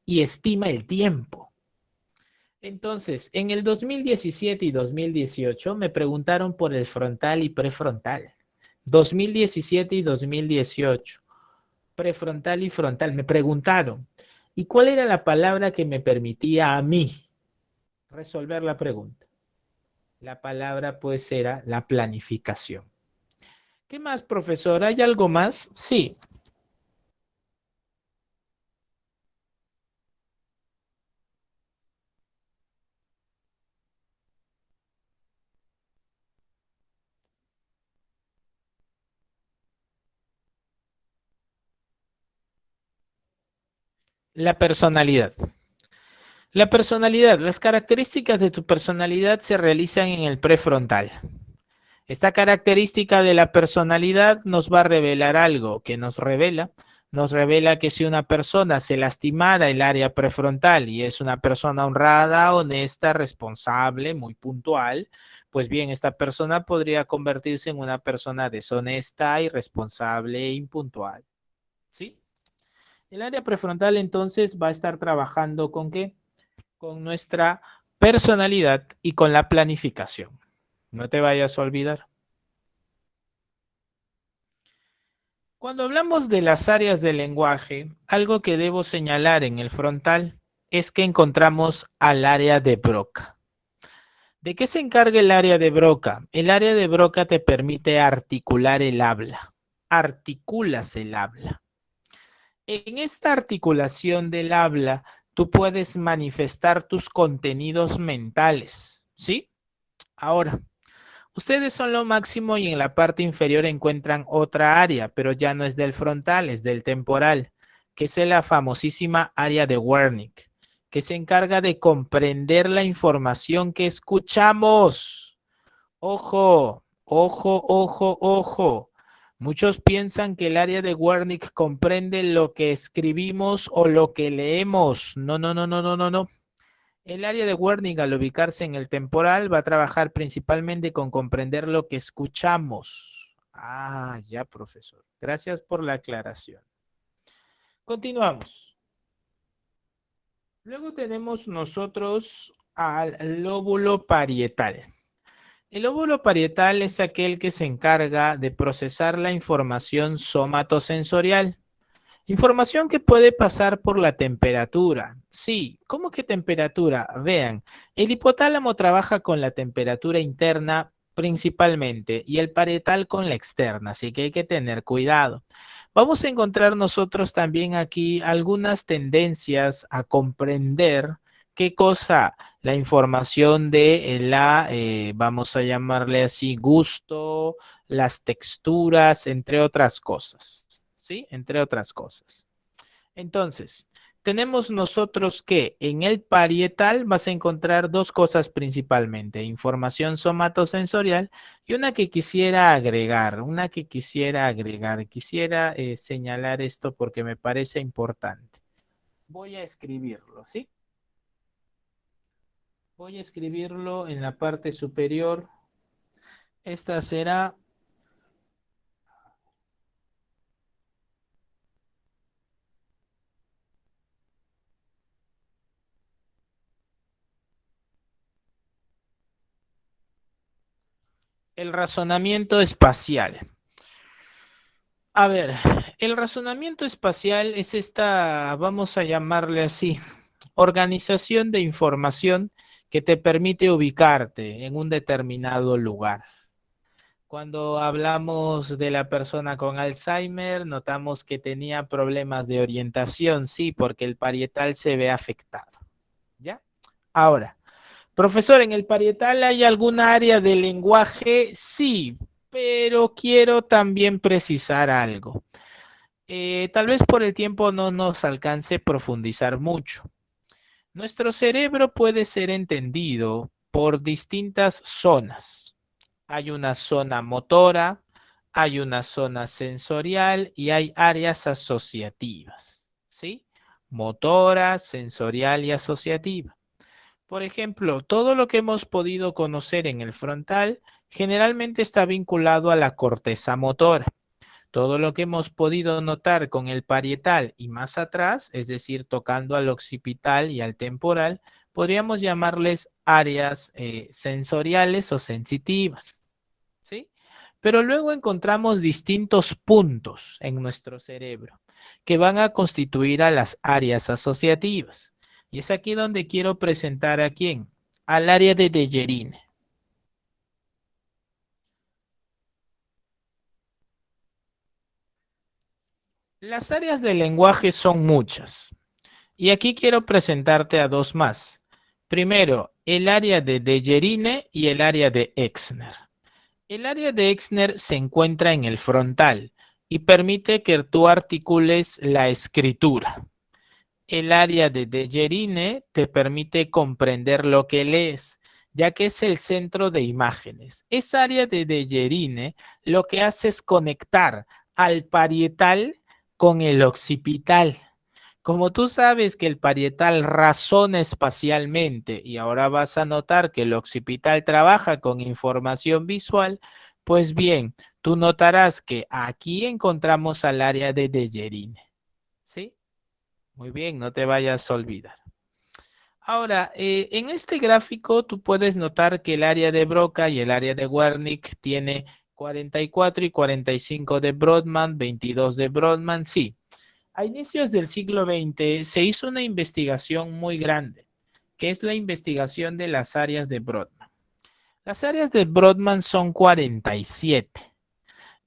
y estima el tiempo. Entonces, en el 2017 y 2018 me preguntaron por el frontal y prefrontal. 2017 y 2018, prefrontal y frontal. Me preguntaron, ¿y cuál era la palabra que me permitía a mí resolver la pregunta? La palabra pues era la planificación. ¿Qué más, profesor? ¿Hay algo más? Sí, la personalidad. La personalidad, las características de tu personalidad se realizan en el prefrontal. Esta característica de la personalidad nos va a revelar algo que nos revela que si una persona se lastimara el área prefrontal y es una persona honrada, honesta, responsable, muy puntual, pues bien, esta persona podría convertirse en una persona deshonesta, irresponsable e impuntual. ¿Sí? El área prefrontal entonces va a estar trabajando ¿con qué? Con nuestra personalidad y con la planificación. No te vayas a olvidar. Cuando hablamos de las áreas del lenguaje, algo que debo señalar en el frontal es que encontramos al área de Broca. ¿De qué se encarga el área de Broca? El área de Broca te permite articular el habla. Articulas el habla. En esta articulación del habla, tú puedes manifestar tus contenidos mentales, ¿sí? Ahora, ustedes son lo máximo y en la parte inferior encuentran otra área, pero ya no es del frontal, es del temporal, que es la famosísima área de Wernicke, que se encarga de comprender la información que escuchamos. Ojo, ojo, ojo, ojo. Muchos piensan que el área de Wernicke comprende lo que escribimos o lo que leemos. No, no, no, no, no, no, no. El área de Wernicke, al ubicarse en el temporal, va a trabajar principalmente con comprender lo que escuchamos. Ah, ya, profesor. Gracias por la aclaración. Continuamos. Luego tenemos nosotros al lóbulo parietal. El lóbulo parietal es aquel que se encarga de procesar la información somatosensorial. Información que puede pasar por la temperatura. Sí, ¿cómo que temperatura? Vean, el hipotálamo trabaja con la temperatura interna principalmente y el parietal con la externa, así que hay que tener cuidado. Vamos a encontrar nosotros también aquí algunas tendencias a comprender qué cosa, la información de vamos a llamarle así, gusto, las texturas, entre otras cosas. ¿Sí? Entre otras cosas. Entonces, tenemos nosotros que en el parietal vas a encontrar dos cosas principalmente, información somatosensorial y quisiera señalar esto porque me parece importante. Voy a escribirlo, ¿sí? Voy a escribirlo en la parte superior. Esta será el razonamiento espacial. A ver, el razonamiento espacial es esta, vamos a llamarle así, organización de información que te permite ubicarte en un determinado lugar. Cuando hablamos de la persona con Alzheimer, notamos que tenía problemas de orientación, sí, porque el parietal se ve afectado. ¿Ya? Ahora, profesor, ¿en el parietal hay alguna área de lenguaje? Sí, pero quiero también precisar algo. Tal vez por el tiempo no nos alcance profundizar mucho. Nuestro cerebro puede ser entendido por distintas zonas. Hay una zona motora, hay una zona sensorial y hay áreas asociativas, ¿sí? Motora, sensorial y asociativa. Por ejemplo, todo lo que hemos podido conocer en el frontal generalmente está vinculado a la corteza motora. Todo lo que hemos podido notar con el parietal y más atrás, es decir, tocando al occipital y al temporal, podríamos llamarles áreas sensoriales o sensitivas, ¿sí? Pero luego encontramos distintos puntos en nuestro cerebro que van a constituir a las áreas asociativas. Y es aquí donde quiero presentar a quién, al área de Dejerine. Las áreas del lenguaje son muchas. Y aquí quiero presentarte a dos más. Primero, el área de Dejerine y el área de Exner. El área de Exner se encuentra en el frontal y permite que tú articules la escritura. El área de Dejerine te permite comprender lo que lees, ya que es el centro de imágenes. Esa área de Dejerine lo que hace es conectar al parietal con el occipital. Como tú sabes que el parietal razona espacialmente y ahora vas a notar que el occipital trabaja con información visual, pues bien, tú notarás que aquí encontramos al área de Dejerine. ¿Sí? Muy bien, no te vayas a olvidar. Ahora, en este gráfico tú puedes notar que el área de Broca y el área de Wernicke tiene 44 y 45 de Brodmann, 22 de Brodmann, sí. A inicios del siglo XX se hizo una investigación muy grande, que es la investigación de las áreas de Brodmann. Las áreas de Brodmann son 47.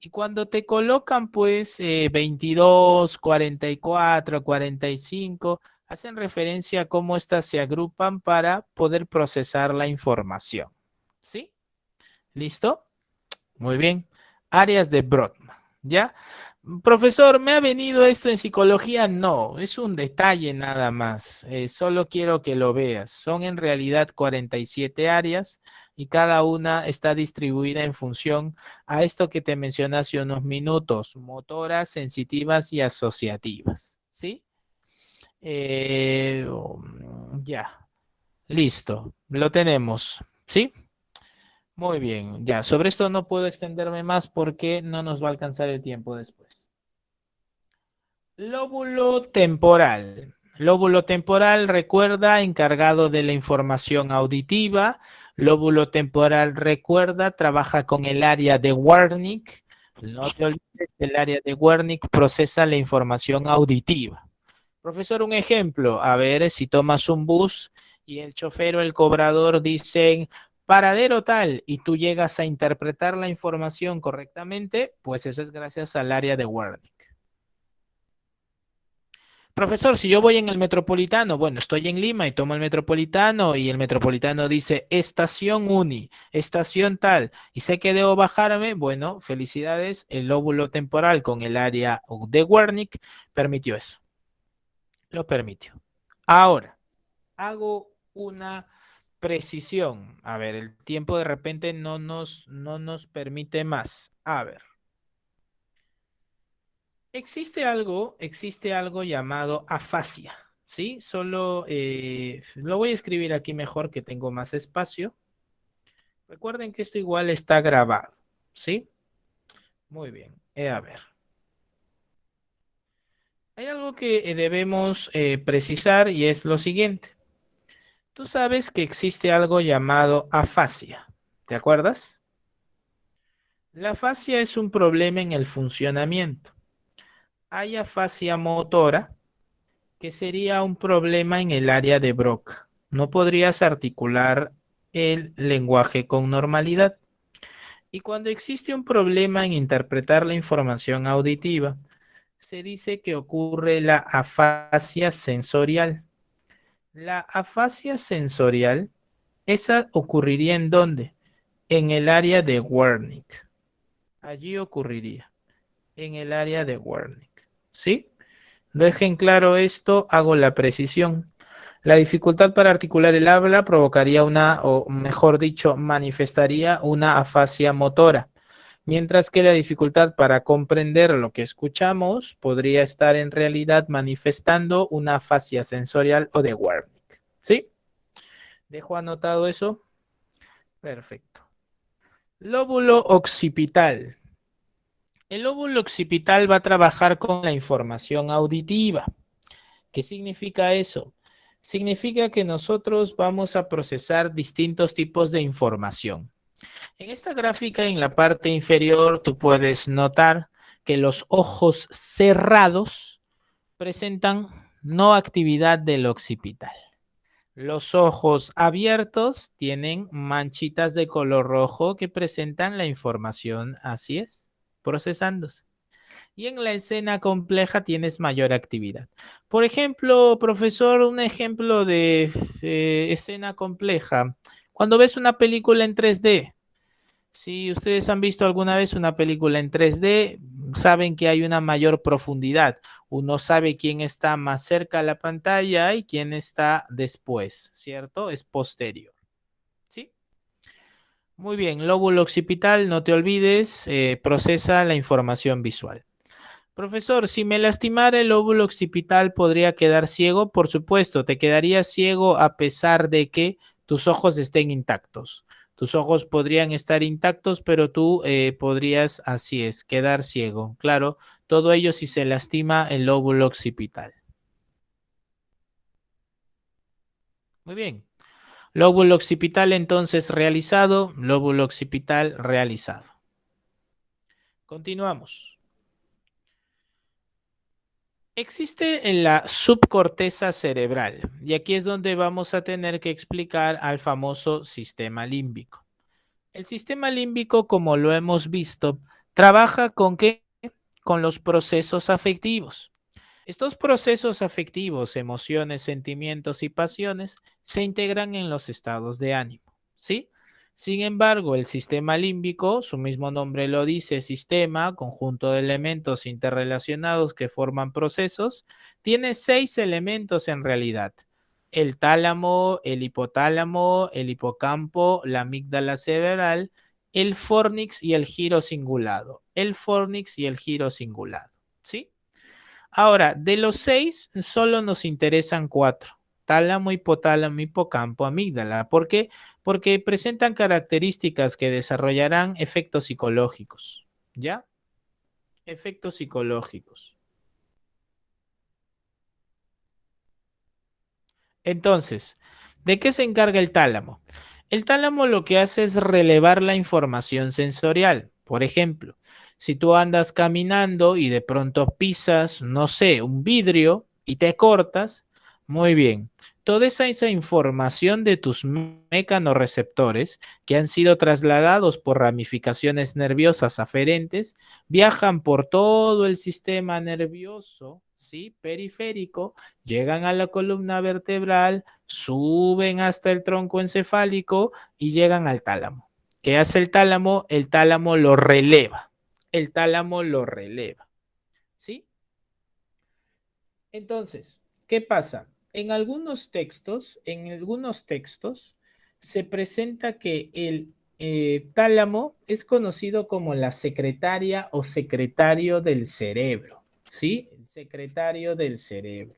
Y cuando te colocan pues 22, 44, 45, hacen referencia a cómo éstas se agrupan para poder procesar la información. ¿Sí? ¿Listo? Muy bien. Áreas de Brodmann. ¿Ya? Profesor, ¿me ha venido esto en psicología? No, es un detalle nada más. Solo quiero que lo veas. Son en realidad 47 áreas y cada una está distribuida en función a esto que te mencioné hace unos minutos, motoras, sensitivas y asociativas. ¿Sí? Ya, listo, lo tenemos. ¿Sí? Muy bien, ya, sobre esto no puedo extenderme más porque no nos va a alcanzar el tiempo después. Lóbulo temporal. Lóbulo temporal, recuerda, encargado de la información auditiva. Lóbulo temporal, recuerda, trabaja con el área de Wernicke. No te olvides que el área de Wernicke procesa la información auditiva. Profesor, un ejemplo. A ver, si tomas un bus y el chofer o el cobrador dicen paradero tal y tú llegas a interpretar la información correctamente, pues eso es gracias al área de Wernicke. Profesor, si yo voy en el metropolitano, bueno, estoy en Lima y tomo el metropolitano y el metropolitano dice estación Uni, estación tal, y sé que debo bajarme, bueno, felicidades, el lóbulo temporal con el área de Wernicke permitió eso, lo permitió. Ahora, hago una precisión. A ver, el tiempo de repente no nos permite más. A ver. Existe algo llamado afasia, ¿sí? Solo lo voy a escribir aquí mejor que tengo más espacio. Recuerden que esto igual está grabado, ¿sí? Muy bien, a ver. Hay algo que debemos precisar y es lo siguiente. Tú sabes que existe algo llamado afasia, ¿te acuerdas? La afasia es un problema en el funcionamiento. Hay afasia motora, que sería un problema en el área de Broca. No podrías articular el lenguaje con normalidad. Y cuando existe un problema en interpretar la información auditiva, se dice que ocurre la afasia sensorial. La afasia sensorial, esa ocurriría ¿en dónde? En el área de Wernicke. Allí ocurriría, en el área de Wernicke. ¿Sí? Dejen claro esto, hago la precisión. La dificultad para articular el habla provocaría o mejor dicho, manifestaría una afasia motora, mientras que la dificultad para comprender lo que escuchamos podría estar en realidad manifestando una afasia sensorial o de Wernicke. ¿Sí? ¿Dejo anotado eso? Perfecto. Lóbulo occipital. El lóbulo occipital va a trabajar con la información auditiva. ¿Qué significa eso? Significa que nosotros vamos a procesar distintos tipos de información. En esta gráfica, en la parte inferior, tú puedes notar que los ojos cerrados presentan no actividad del occipital. Los ojos abiertos tienen manchitas de color rojo que presentan la información, así es, procesándose. Y en la escena compleja tienes mayor actividad. Por ejemplo, profesor, un ejemplo de escena compleja. Cuando ves una película en 3D, si ustedes han visto alguna vez una película en 3D, saben que hay una mayor profundidad. Uno sabe quién está más cerca a la pantalla y quién está después, ¿cierto? Es posterior. ¿Sí? Muy bien, lóbulo occipital, no te olvides, procesa la información visual. Profesor, si me lastimara el lóbulo occipital, ¿podría quedar ciego? Por supuesto, te quedarías ciego a pesar de que tus ojos estén intactos. Tus ojos podrían estar intactos, pero tú podrías, así es, quedar ciego. Claro, todo ello si se lastima el lóbulo occipital. Muy bien. Lóbulo occipital entonces realizado, lóbulo occipital realizado. Continuamos. Existe en la subcorteza cerebral y aquí es donde vamos a tener que explicar al famoso sistema límbico. El sistema límbico, como lo hemos visto, trabaja con qué? Con los procesos afectivos. Estos procesos afectivos, emociones, sentimientos y pasiones se integran en los estados de ánimo, ¿sí? Sin embargo, el sistema límbico, su mismo nombre lo dice, sistema, conjunto de elementos interrelacionados que forman procesos, tiene 6 elementos en realidad. El tálamo, el hipotálamo, el hipocampo, la amígdala cerebral, el fórnix y el giro cingulado. El fórnix y el giro cingulado, ¿sí? Ahora, de los 6, solo nos interesan 4. Tálamo, hipotálamo, hipocampo, amígdala. ¿Por qué? Porque presentan características que desarrollarán efectos psicológicos. ¿Ya? Efectos psicológicos. Entonces, ¿de qué se encarga el tálamo? El tálamo lo que hace es relevar la información sensorial. Por ejemplo, si tú andas caminando y de pronto pisas, no sé, un vidrio y te cortas, muy bien. Toda esa información de tus mecanorreceptores que han sido trasladados por ramificaciones nerviosas aferentes viajan por todo el sistema nervioso, ¿sí? Periférico, llegan a la columna vertebral, suben hasta el tronco encefálico y llegan al tálamo. ¿Qué hace el tálamo? El tálamo lo releva. El tálamo lo releva. ¿Sí? Entonces, ¿qué pasa? En algunos textos se presenta que el tálamo es conocido como la secretaria o secretario del cerebro. ¿Sí? El secretario del cerebro.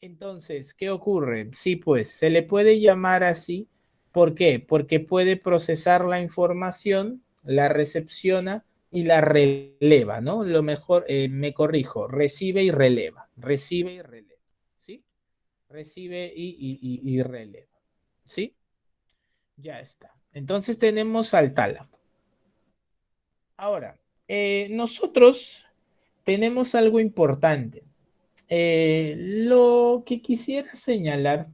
Entonces, ¿qué ocurre? Sí, pues se le puede llamar así. ¿Por qué? Porque puede procesar la información, la recepciona y la releva, ¿no? Lo mejor, me corrijo, recibe y releva, ¿sí? Recibe y releva, ¿sí? Ya está. Entonces tenemos al tálamo. Ahora, nosotros tenemos algo importante. Lo que quisiera señalar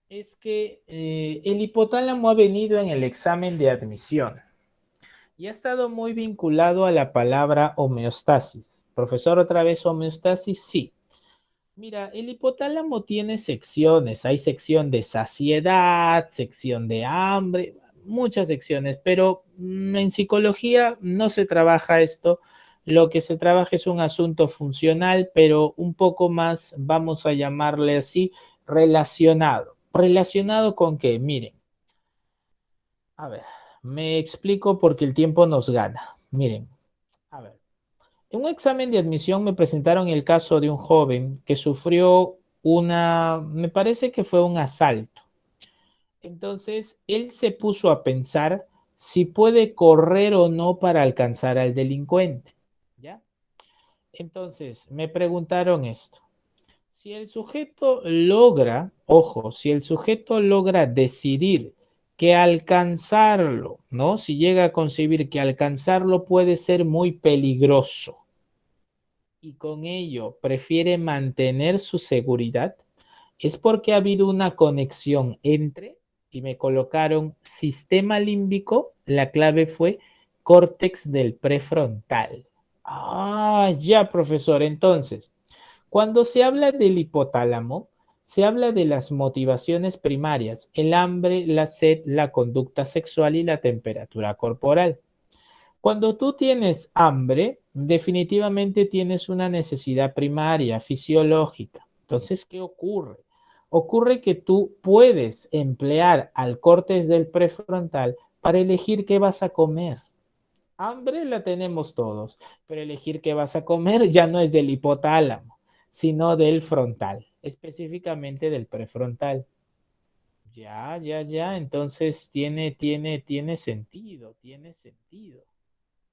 es que el hipotálamo ha venido en el examen de admisión y ha estado muy vinculado a la palabra homeostasis. Profesor, otra vez homeostasis, sí. Mira, el hipotálamo tiene secciones. Hay sección de saciedad, sección de hambre, muchas secciones, pero en psicología no se trabaja esto. Lo que se trabaja es un asunto funcional, pero un poco más, vamos a llamarle así, relacionado. ¿Relacionado con qué? Miren, a ver, me explico porque el tiempo nos gana. Miren, a ver. En un examen de admisión me presentaron el caso de un joven que sufrió me parece que fue un asalto. Entonces, él se puso a pensar si puede correr o no para alcanzar al delincuente. ¿Ya? Entonces, me preguntaron esto. Si el sujeto logra, ojo, si el sujeto logra decidir que alcanzarlo, ¿no? Si llega a concebir que alcanzarlo puede ser muy peligroso y con ello prefiere mantener su seguridad, es porque ha habido una conexión entre, y me colocaron sistema límbico, la clave fue córtex del prefrontal. Ah, ya, profesor. Entonces, cuando se habla del hipotálamo, se habla de las motivaciones primarias, el hambre, la sed, la conducta sexual y la temperatura corporal. Cuando tú tienes hambre, definitivamente tienes una necesidad primaria, fisiológica. Entonces, ¿qué ocurre? Ocurre que tú puedes emplear al córtex del prefrontal para elegir qué vas a comer. Hambre la tenemos todos, pero elegir qué vas a comer ya no es del hipotálamo, sino del frontal, específicamente del prefrontal. Ya. Entonces tiene sentido, tiene sentido.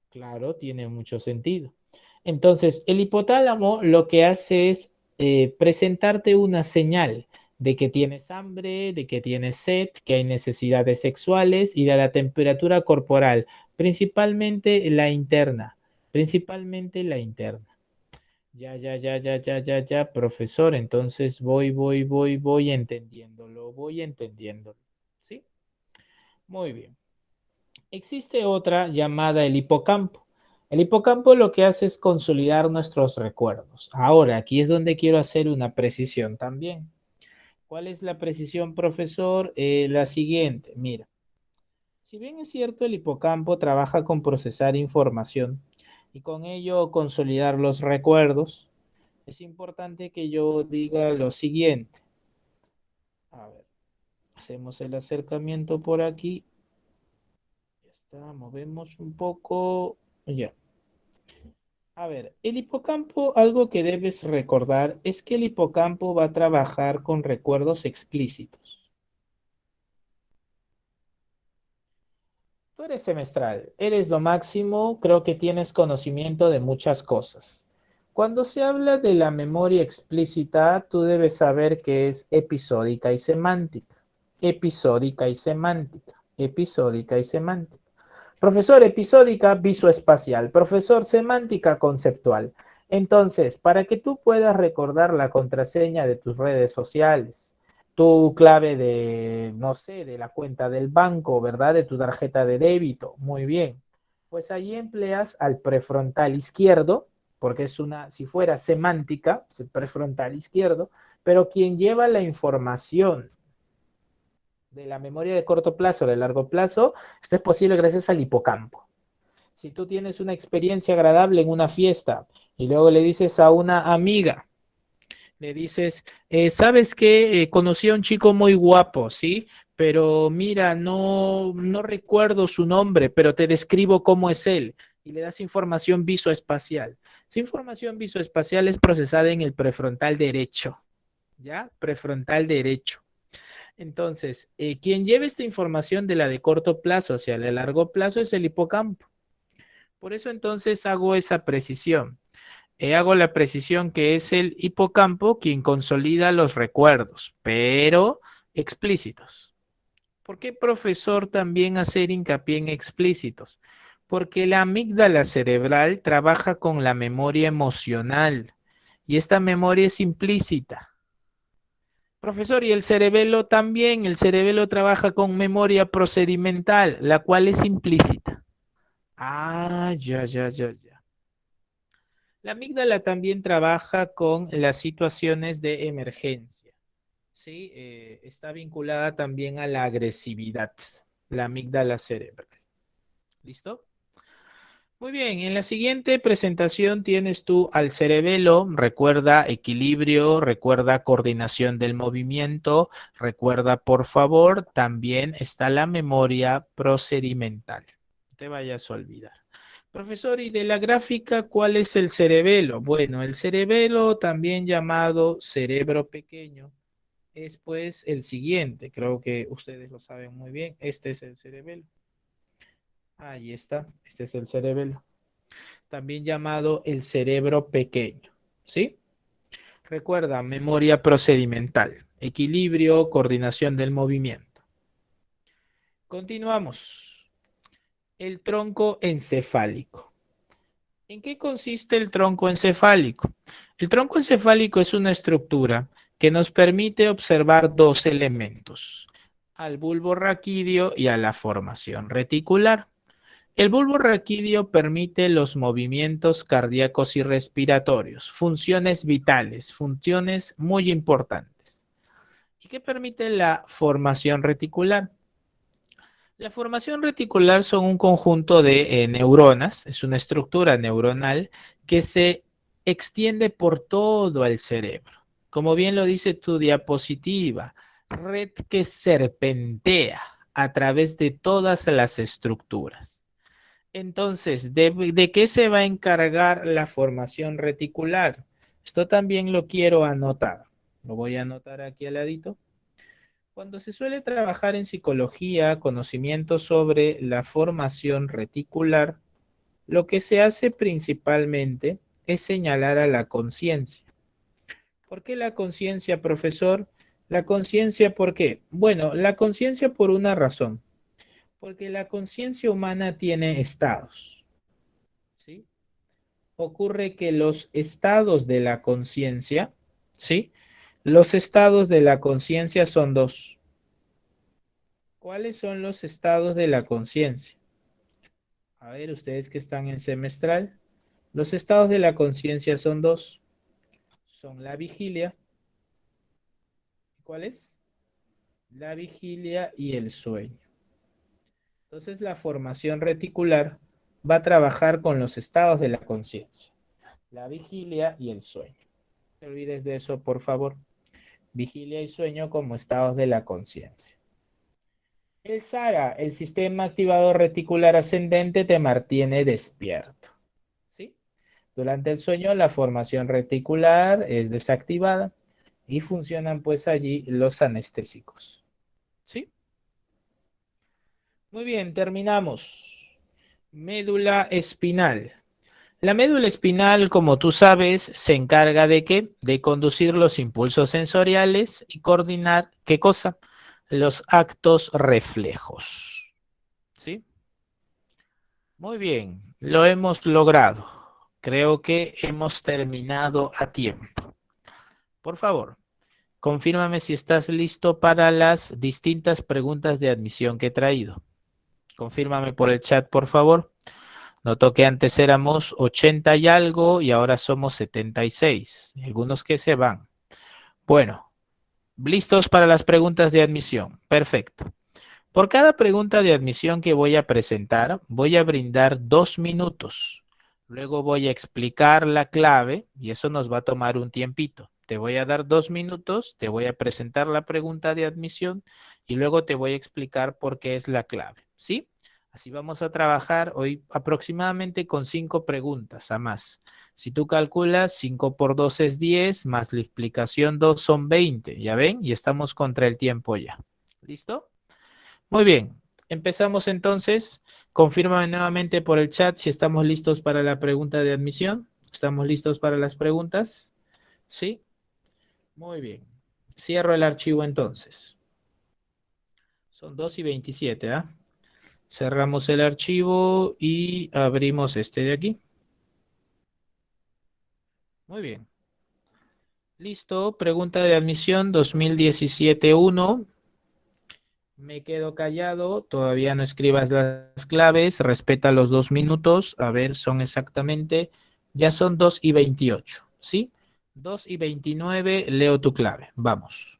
Claro, tiene mucho sentido. Entonces, el hipotálamo lo que hace es presentarte una señal de que tienes hambre, de que tienes sed, que hay necesidades sexuales y de la temperatura corporal, principalmente la interna, principalmente la interna. Ya, profesor. Entonces voy entendiéndolo, voy entendiéndolo. ¿Sí? Muy bien. Existe otra llamada el hipocampo. El hipocampo lo que hace es consolidar nuestros recuerdos. Ahora, aquí es donde quiero hacer una precisión también. ¿Cuál es la precisión, profesor? La siguiente, mira. Si bien es cierto, el hipocampo trabaja con procesar información y con ello consolidar los recuerdos, es importante que yo diga lo siguiente. A ver, hacemos el acercamiento por aquí. Ya está, movemos un poco. Ya. A ver, el hipocampo, algo que debes recordar es que el hipocampo va a trabajar con recuerdos explícitos. Tú eres semestral, eres lo máximo, creo que tienes conocimiento de muchas cosas. Cuando se habla de la memoria explícita, tú debes saber que es episódica y semántica. Episódica y semántica. Episódica y semántica. Profesor, episódica, visoespacial. Profesor, semántica, conceptual. Entonces, para que tú puedas recordar la contraseña de tus redes sociales, tu clave de, no sé, de la cuenta del banco, ¿verdad? De tu tarjeta de débito. Muy bien. Pues ahí empleas al prefrontal izquierdo, porque es una, si fuera semántica, es el prefrontal izquierdo, pero quien lleva la información de la memoria de corto plazo, de largo plazo, esto es posible gracias al hipocampo. Si tú tienes una experiencia agradable en una fiesta y luego le dices a una amiga, le dices, ¿sabes qué? Conocí a un chico muy guapo, ¿sí? Pero mira, no recuerdo su nombre, pero te describo cómo es él. Y le das información visoespacial. Esa información visoespacial es procesada en el prefrontal derecho, ¿ya? Prefrontal derecho. Entonces, quien lleva esta información de la de corto plazo hacia la de largo plazo es el hipocampo. Por eso entonces hago esa precisión. Hago la precisión que es el hipocampo quien consolida los recuerdos, pero explícitos. ¿Por qué, profesor, también hacer hincapié en explícitos? Porque la amígdala cerebral trabaja con la memoria emocional y esta memoria es implícita. Profesor, y el cerebelo también, el cerebelo trabaja con memoria procedimental, la cual es implícita. Ya. La amígdala también trabaja con las situaciones de emergencia. ¿Sí? Está vinculada también a la agresividad, la amígdala cerebral. ¿Listo? Muy bien, en la siguiente presentación tienes tú al cerebelo, recuerda equilibrio, recuerda coordinación del movimiento, recuerda por favor, también está la memoria procedimental. No te vayas a olvidar. Profesor, y de la gráfica, ¿cuál es el cerebelo? Bueno, el cerebelo, también llamado cerebro pequeño, es pues el siguiente. Creo que ustedes lo saben muy bien. Este es el cerebelo. Ahí está. Este es el cerebelo. También llamado el cerebro pequeño. ¿Sí? Recuerda, memoria procedimental, equilibrio, coordinación del movimiento. Continuamos. El tronco encefálico. ¿En qué consiste el tronco encefálico? El tronco encefálico es una estructura que nos permite observar dos elementos, al bulbo raquídeo y a la formación reticular. El bulbo raquídeo permite los movimientos cardíacos y respiratorios, funciones vitales, funciones muy importantes. ¿Y qué permite la formación reticular? La formación reticular son un conjunto de neuronas, es una estructura neuronal que se extiende por todo el cerebro. Como bien lo dice tu diapositiva, red que serpentea a través de todas las estructuras. Entonces, ¿de qué se va a encargar la formación reticular? Esto también lo quiero anotar. Lo voy a anotar aquí al ladito. Cuando se suele trabajar en psicología, conocimiento sobre la formación reticular, lo que se hace principalmente es señalar a la conciencia. ¿Por qué la conciencia, profesor? La conciencia, ¿por qué? Bueno, la conciencia por una razón, porque la conciencia humana tiene estados, ¿sí? Ocurre que los estados de la conciencia, ¿sí? Los estados de la conciencia son dos. ¿Cuáles son los estados de la conciencia? A ver, ustedes que están en semestral, los estados de la conciencia son dos. Son la vigilia. ¿Cuál es? La vigilia y el sueño. Entonces, la formación reticular va a trabajar con los estados de la conciencia, la vigilia y el sueño. No te olvides de eso, por favor. Vigilia y sueño como estados de la conciencia. El SARA, el sistema activador reticular ascendente, te mantiene despierto. ¿Sí? Durante el sueño, la formación reticular es desactivada y funcionan pues allí los anestésicos. ¿Sí? Muy bien, terminamos. Médula espinal. La médula espinal, como tú sabes, se encarga de qué? De conducir los impulsos sensoriales y coordinar, ¿qué cosa? Los actos reflejos. ¿Sí? Muy bien, lo hemos logrado. Creo que hemos terminado a tiempo. Por favor, confírmame si estás listo para las distintas preguntas de admisión que he traído. Confírmame por el chat, por favor. Noto que antes éramos 80 y algo y ahora somos 76. Algunos que se van. Bueno, listos para las preguntas de admisión. Perfecto. Por cada pregunta de admisión que voy a presentar, voy a brindar 2 minutos. Luego voy a explicar la clave y eso nos va a tomar un tiempito. Te voy a dar 2 minutos, te voy a presentar la pregunta de admisión y luego te voy a explicar por qué es la clave. ¿Sí? Así vamos a trabajar hoy aproximadamente con 5 preguntas a más. Si tú calculas, 5 por 2 es 10, más la explicación 2 son 20. ¿Ya ven? Y estamos contra el tiempo ya. ¿Listo? Muy bien, empezamos entonces. Confírmame nuevamente por el chat si estamos listos para la pregunta de admisión. ¿Estamos listos para las preguntas? Sí, muy bien. Cierro el archivo entonces. Son 2:27, ¿ah? Cerramos el archivo y abrimos este de aquí. Muy bien. Listo, pregunta de admisión 2017-1. Me quedo callado, todavía no escribas las claves, respeta los 2 minutos. A ver, son exactamente, ya son 2:28, ¿sí? 2:29, leo tu clave. Vamos.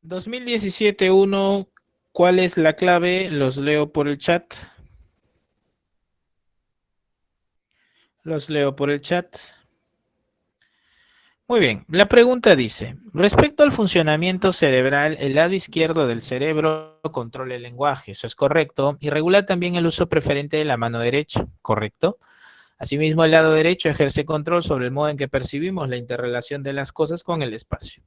2017-1, ¿cuál es la clave? Los leo por el chat. Los leo por el chat. Muy bien, la pregunta dice, respecto al funcionamiento cerebral, el lado izquierdo del cerebro controla el lenguaje, eso es correcto, y regula también el uso preferente de la mano derecha, ¿correcto? Asimismo, el lado derecho ejerce control sobre el modo en que percibimos la interrelación de las cosas con el espacio.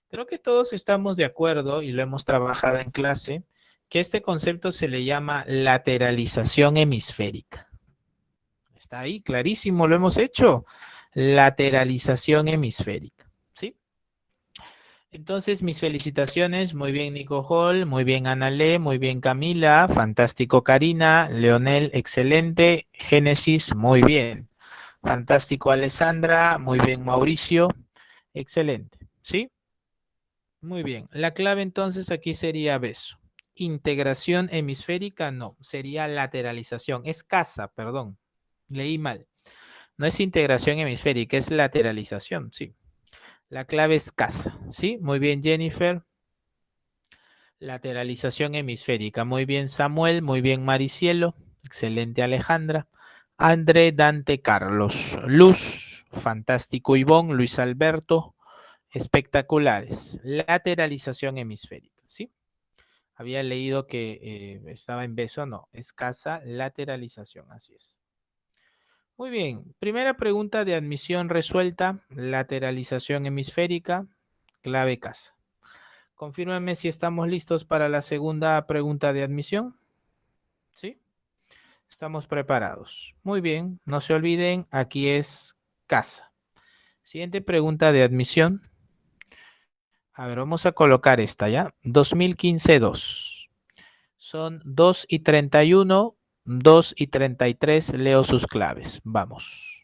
Creo que todos estamos de acuerdo, y lo hemos trabajado en clase, que este concepto se le llama lateralización hemisférica. Está ahí, clarísimo, lo hemos hecho. Lateralización hemisférica. ¿Sí? Entonces, mis felicitaciones. Muy bien, Nico Hall. Muy bien, Analé. Muy bien, Camila. Fantástico, Karina. Leonel, excelente. Génesis, muy bien. Fantástico, Alessandra. Muy bien, Mauricio. Excelente. ¿Sí? Muy bien. La clave entonces aquí sería beso. Integración hemisférica, no. Sería lateralización. Es casa, perdón. Leí mal. No es integración hemisférica, es lateralización, sí. La clave es casa, ¿sí? Muy bien, Jennifer. Lateralización hemisférica. Muy bien, Samuel. Muy bien, Maricielo. Excelente, Alejandra. André, Dante, Carlos. Luz. Fantástico, Ivonne. Luis Alberto. Espectaculares. Lateralización hemisférica, ¿sí? Había leído que estaba en beso, no. Escasa lateralización, así es. Muy bien, primera pregunta de admisión resuelta, lateralización hemisférica, clave casa. Confírmame si estamos listos para la segunda pregunta de admisión. ¿Sí? Estamos preparados. Muy bien, no se olviden, aquí es casa. Siguiente pregunta de admisión. A ver, vamos a colocar esta ya. 2015-2. Son 2 y 31, 2 y 33. Leo sus claves. Vamos.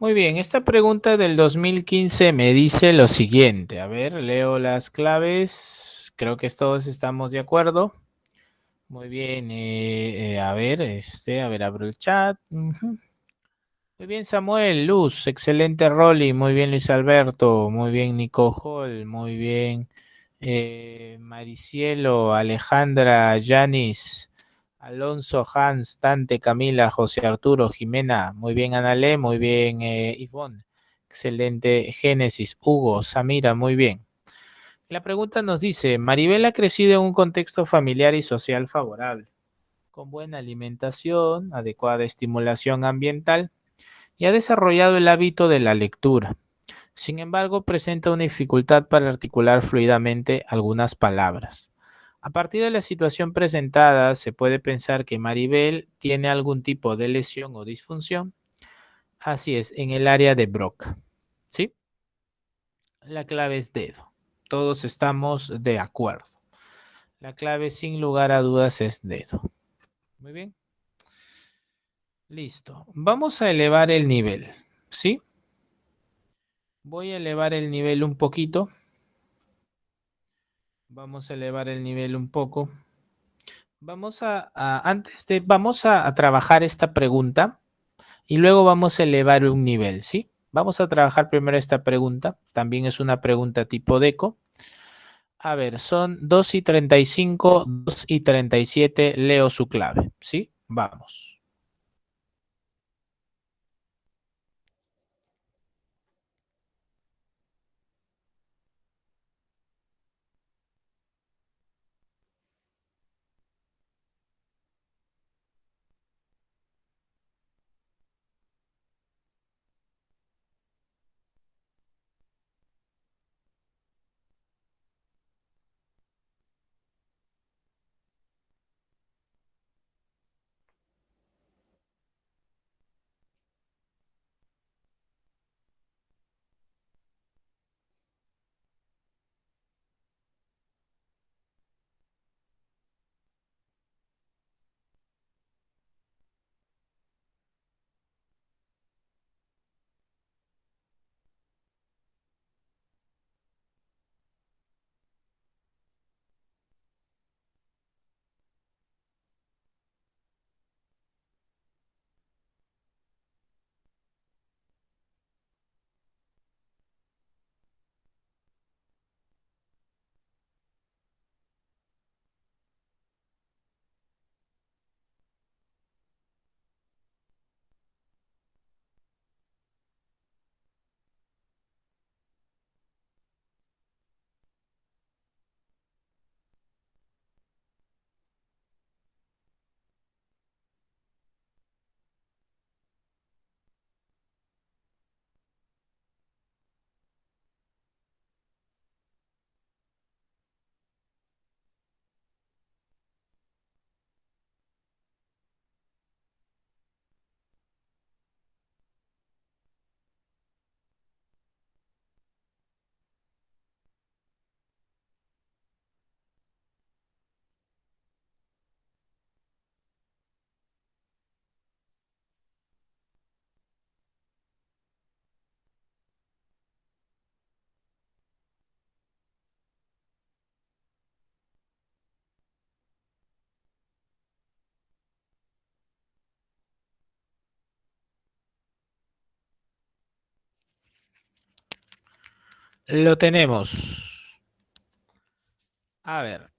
Muy bien, esta pregunta del 2015 me dice lo siguiente. A ver, leo las claves. Creo que todos estamos de acuerdo. Muy bien, a ver, a ver, abro el chat. Ujú. Muy bien, Samuel, Luz, excelente Rolly, muy bien Luis Alberto, muy bien Nico Hall, muy bien Maricielo, Alejandra, Yanis, Alonso, Hans, Tante, Camila, José Arturo, Jimena, muy bien Analé, muy bien Ivonne, excelente Génesis, Hugo, Samira, muy bien. La pregunta nos dice, Maribel ha crecido en un contexto familiar y social favorable, con buena alimentación, adecuada estimulación ambiental y ha desarrollado el hábito de la lectura. Sin embargo, presenta una dificultad para articular fluidamente algunas palabras. A partir de la situación presentada, se puede pensar que Maribel tiene algún tipo de lesión o disfunción. Así es, en el área de Broca. ¿Sí? La clave es dedo. Todos estamos de acuerdo. La clave sin lugar a dudas es dedo. Muy bien. Listo. Vamos a elevar el nivel. ¿Sí? Voy a elevar el nivel un poquito. Vamos a elevar el nivel un poco. Vamos a trabajar esta pregunta y luego vamos a elevar un nivel, ¿sí? Vamos a trabajar primero esta pregunta. También es una pregunta tipo DECO. A ver, son 2:35, 2:37. Leo su clave, ¿sí? Vamos. Lo tenemos. A ver,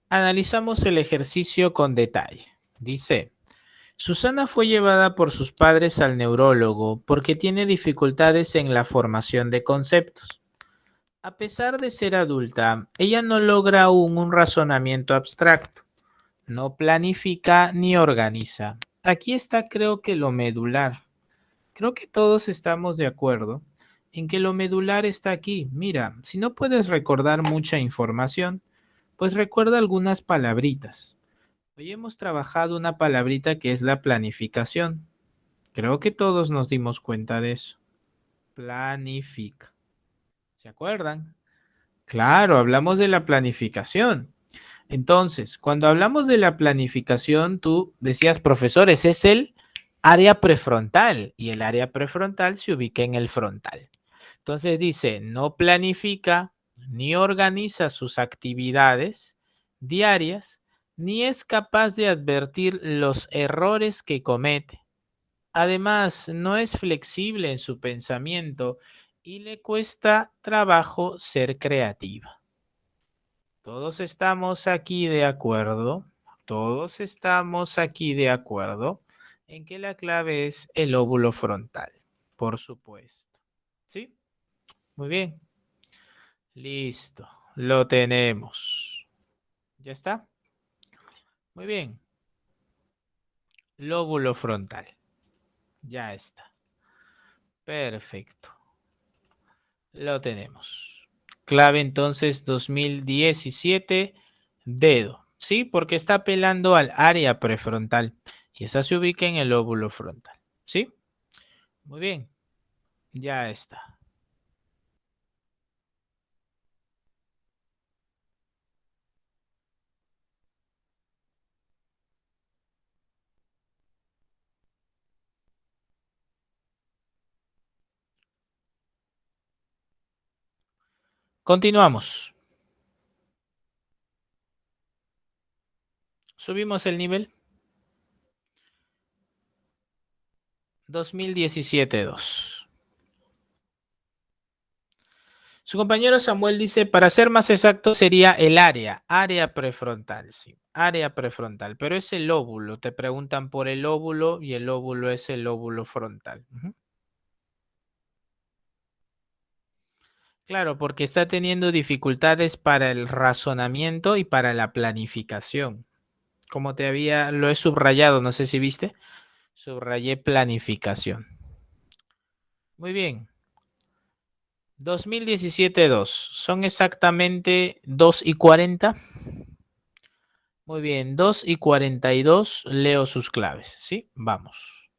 analizamos el ejercicio con detalle. Dice, Susana fue llevada por sus padres al neurólogo porque tiene dificultades en la formación de conceptos. A pesar de ser adulta, ella no logra aún un razonamiento abstracto, no planifica ni organiza. Aquí está creo que lo medular. Creo que todos estamos de acuerdo en que lo medular está aquí. Mira, si no puedes recordar mucha información, pues recuerda algunas palabritas. Hoy hemos trabajado una palabrita que es la planificación. Creo que todos nos dimos cuenta de eso. Planifica. ¿Se acuerdan? Claro, hablamos de la planificación. Entonces, cuando hablamos de la planificación, tú decías, profesores, es el área prefrontal y el área prefrontal se ubica en el frontal. Entonces dice, no planifica ni organiza sus actividades diarias, ni es capaz de advertir los errores que comete. Además, no es flexible en su pensamiento y le cuesta trabajo ser creativa. Todos estamos aquí de acuerdo, todos estamos aquí de acuerdo en que la clave es el lóbulo frontal, por supuesto. ¿Sí? Muy bien. Listo. Lo tenemos. ¿Ya está? Muy bien. Lóbulo frontal. Ya está. Perfecto. Lo tenemos. Clave entonces 2017, dedo. ¿Sí? Porque está apelando al área prefrontal y esa se ubica en el lóbulo frontal. ¿Sí? Muy bien. Ya está. Continuamos. Subimos el nivel. 2017-2. Su compañero Samuel dice, para ser más exacto sería el área prefrontal, sí, área prefrontal, pero es el lóbulo, te preguntan por el lóbulo y el lóbulo es el lóbulo frontal. Ujú. Claro, porque está teniendo dificultades para el razonamiento y para la planificación. Como lo he subrayado, no sé si viste, subrayé planificación. Muy bien. 2017-2. Son exactamente 2:40. Muy bien, 2:42. Leo sus claves, ¿sí? Vamos.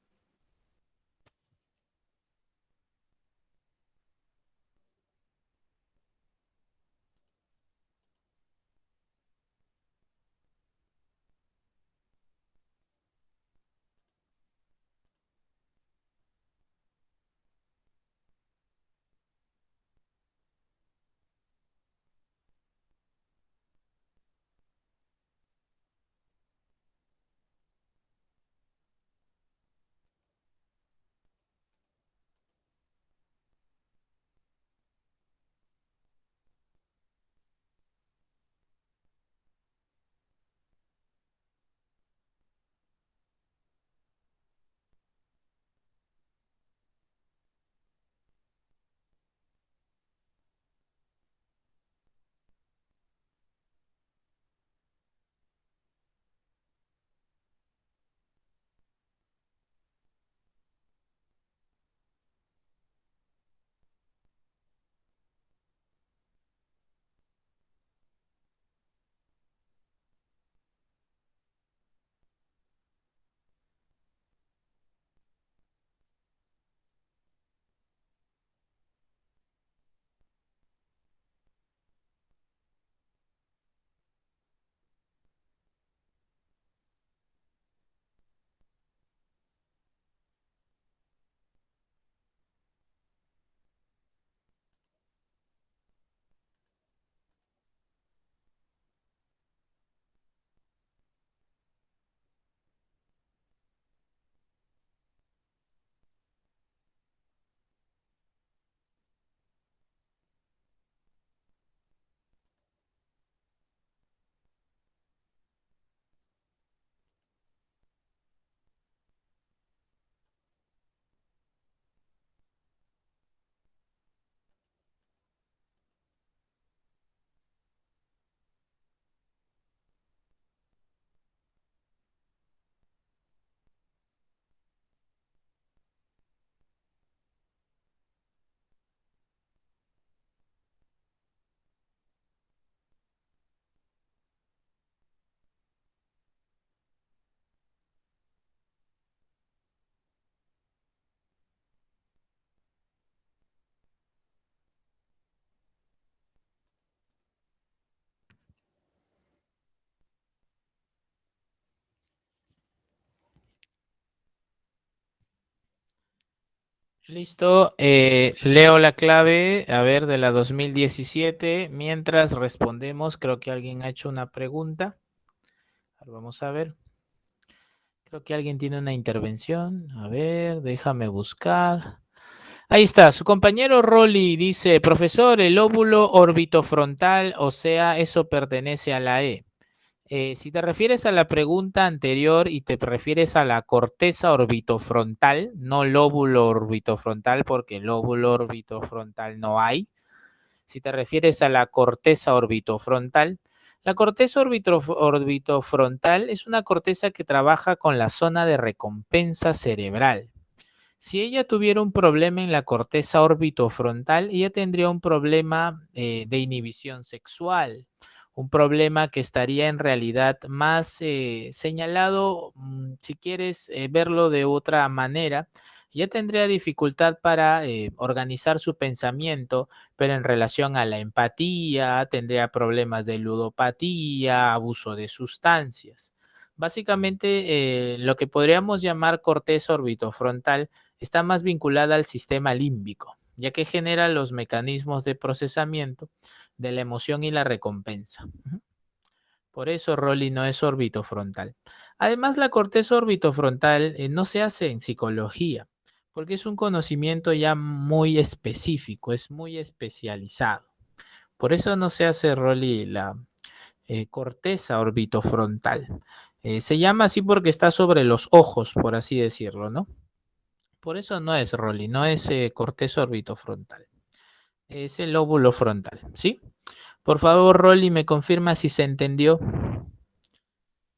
Listo. Leo la clave, a ver, de la 2017. Mientras respondemos, creo que alguien ha hecho una pregunta. A ver, vamos a ver. Creo que alguien tiene una intervención. A ver, déjame buscar. Ahí está, su compañero Rolly dice, profesor, el lóbulo orbitofrontal, o sea, eso pertenece a la E. Si te refieres a la pregunta anterior y te refieres a la corteza orbitofrontal, no lóbulo orbitofrontal, porque lóbulo orbitofrontal no hay. Si te refieres a la corteza orbitofrontal, la corteza orbitofrontal es una corteza que trabaja con la zona de recompensa cerebral. Si ella tuviera un problema en la corteza orbitofrontal, ella tendría un problema de inhibición sexual, un problema que estaría en realidad más señalado, si quieres verlo de otra manera, ella tendría dificultad para organizar su pensamiento, pero en relación a la empatía, tendría problemas de ludopatía, abuso de sustancias. Básicamente, lo que podríamos llamar corteza orbitofrontal está más vinculada al sistema límbico. ya que genera los mecanismos de procesamiento de la emoción y la recompensa. Por eso Rolly no es orbitofrontal. Además, la corteza orbitofrontal no se hace en psicología, porque es un conocimiento ya muy específico, es muy especializado. Por eso no se hace, Rolly, la corteza orbitofrontal. Se llama así porque está sobre los ojos, por así decirlo, ¿no? Por eso no es, Rolly, no es corteza orbitofrontal. Es el lóbulo frontal, ¿sí? Por favor, Rolly, ¿me confirma si se entendió?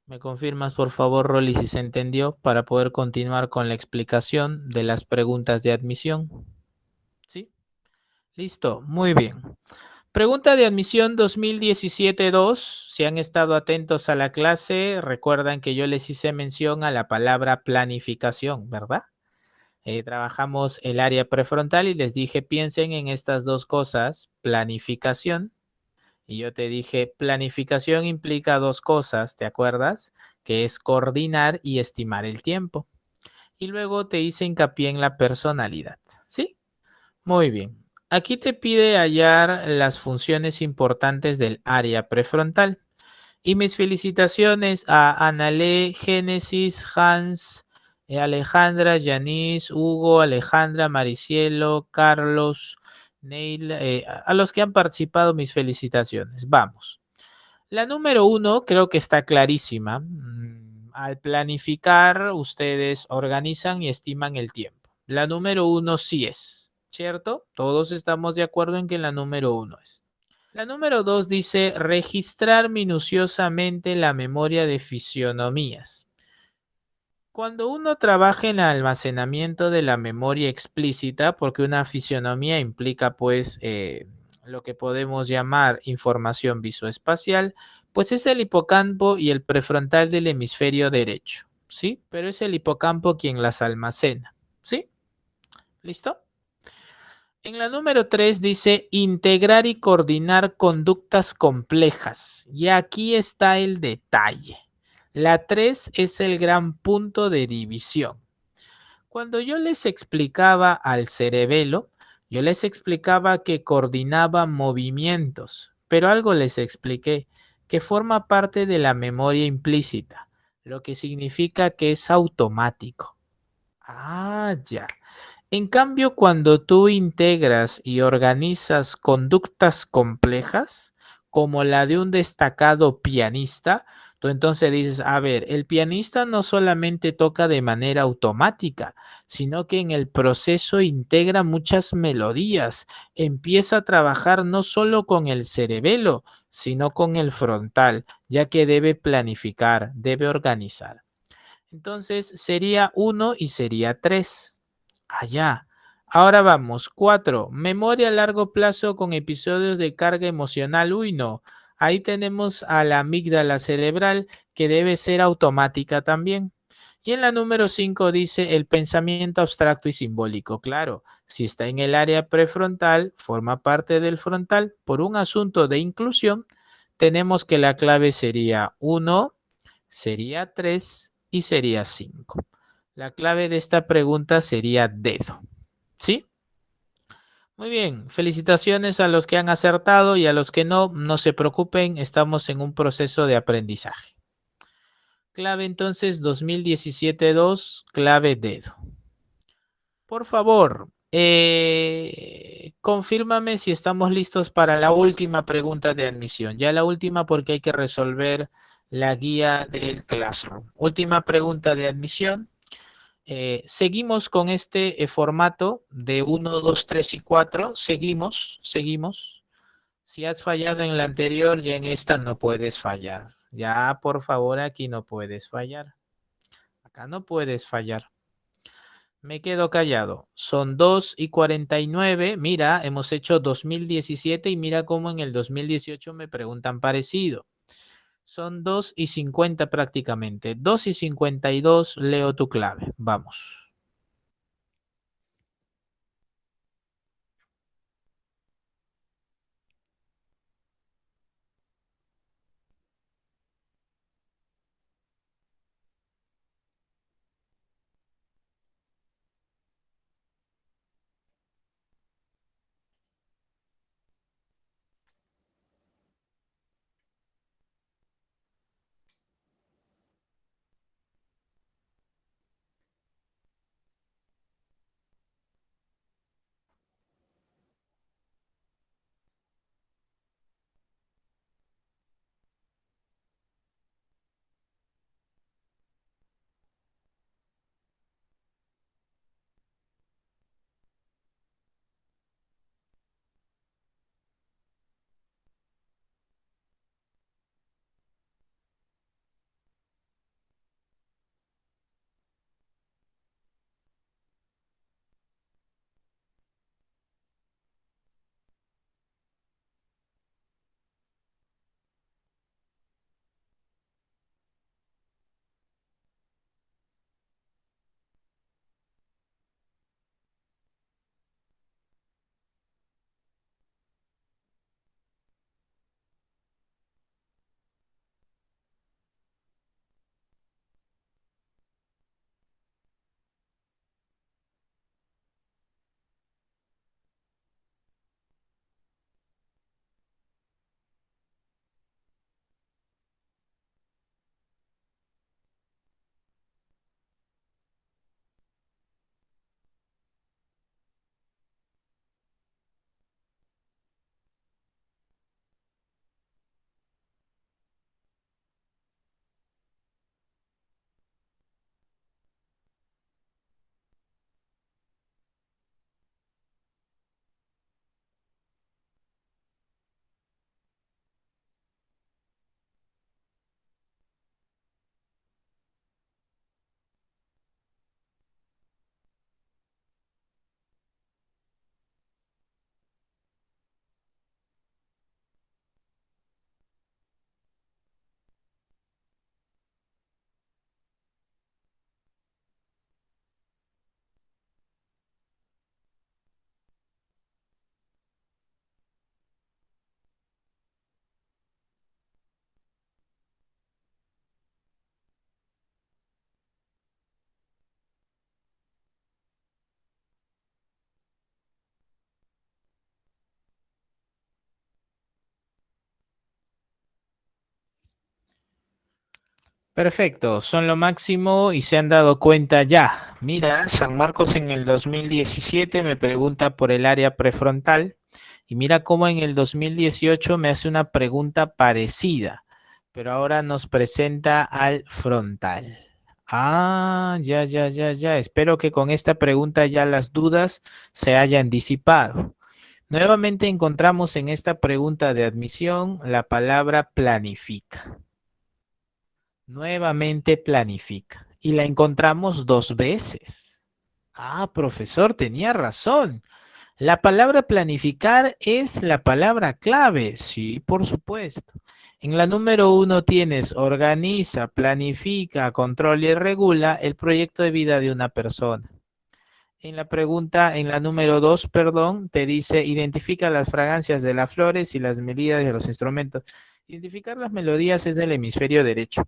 ¿Me confirmas, por favor, Rolly, si se entendió para poder continuar con la explicación de las preguntas de admisión? ¿Sí? Listo, muy bien. Pregunta de admisión 2017-2. Si han estado atentos a la clase, recuerdan que yo les hice mención a la palabra planificación, ¿verdad? Trabajamos el área prefrontal y les dije, piensen en estas dos cosas, planificación. Y yo te dije, planificación implica dos cosas, ¿te acuerdas? Que es coordinar y estimar el tiempo. Y luego te hice hincapié en la personalidad, ¿sí? Muy bien. Aquí te pide hallar las funciones importantes del área prefrontal. Y mis felicitaciones a Analé, Génesis, Hans, Alejandra, Yanis, Hugo, Alejandra, Maricielo, Carlos, Neil, a los que han participado, mis felicitaciones. Vamos. La número uno creo que está clarísima. Al planificar, ustedes organizan y estiman el tiempo. La número uno sí es, ¿cierto? Todos estamos de acuerdo en que la número uno es. La número dos dice registrar minuciosamente la memoria de fisionomías. Cuando uno trabaja en el almacenamiento de la memoria explícita, porque una fisionomía implica pues lo que podemos llamar información visoespacial, pues es el hipocampo y el prefrontal del hemisferio derecho, ¿sí? Pero es el hipocampo quien las almacena, ¿sí? ¿Listo? En la número 3 dice integrar y coordinar conductas complejas. Y aquí está el detalle. La 3 es el gran punto de división. Cuando yo les explicaba al cerebelo, yo les explicaba que coordinaba movimientos, pero algo les expliqué, que forma parte de la memoria implícita, lo que significa que es automático. Ah, ya. En cambio, cuando tú integras y organizas conductas complejas, como la de un destacado pianista, tú entonces dices, a ver, el pianista no solamente toca de manera automática, sino que en el proceso integra muchas melodías, empieza a trabajar no solo con el cerebelo, sino con el frontal, ya que debe planificar, debe organizar. Entonces sería uno y sería 3. Allá. Ahora vamos. 4. Memoria a largo plazo con episodios de carga emocional. Uy, no. Ahí tenemos a la amígdala cerebral que debe ser automática también. Y en la número 5 dice el pensamiento abstracto y simbólico. Claro, si está en el área prefrontal, forma parte del frontal. Por un asunto de inclusión, tenemos que la clave sería 1, sería 3 y sería 5. La clave de esta pregunta sería dedo. ¿Sí? Muy bien. Felicitaciones a los que han acertado y a los que no, no se preocupen, estamos en un proceso de aprendizaje. Clave entonces 2017-2, clave dedo. Por favor, confírmame si estamos listos para la última pregunta de admisión. Ya la última porque hay que resolver la guía del Classroom. Última pregunta de admisión. Seguimos con este formato de 1, 2, 3 y 4. Seguimos. Si has fallado en la anterior, ya en esta no puedes fallar. Ya, por favor, aquí no puedes fallar. Acá no puedes fallar. Me quedo callado. Son 2 y 49. Mira, hemos hecho 2017 y mira cómo en el 2018 me preguntan parecido. Son 2 y 50 prácticamente. 2 y 52. Leo tu clave. Vamos. Perfecto, son lo máximo y se han dado cuenta ya. Mira, San Marcos en el 2017 me pregunta por el área prefrontal y mira cómo en el 2018 me hace una pregunta parecida, pero ahora nos presenta al frontal. Ah, ya, ya, ya, ya. Espero que con esta pregunta ya las dudas se hayan disipado. Nuevamente encontramos en esta pregunta de admisión la palabra planifica. Nuevamente planifica. Y la encontramos dos veces. Ah, profesor, tenía razón. La palabra planificar es la palabra clave. Sí, por supuesto. En la número 1 tienes organiza, planifica, controla y regula el proyecto de vida de una persona. En la número 2, perdón, te dice identifica las fragancias de las flores y las melodías de los instrumentos. Identificar las melodías es del hemisferio derecho.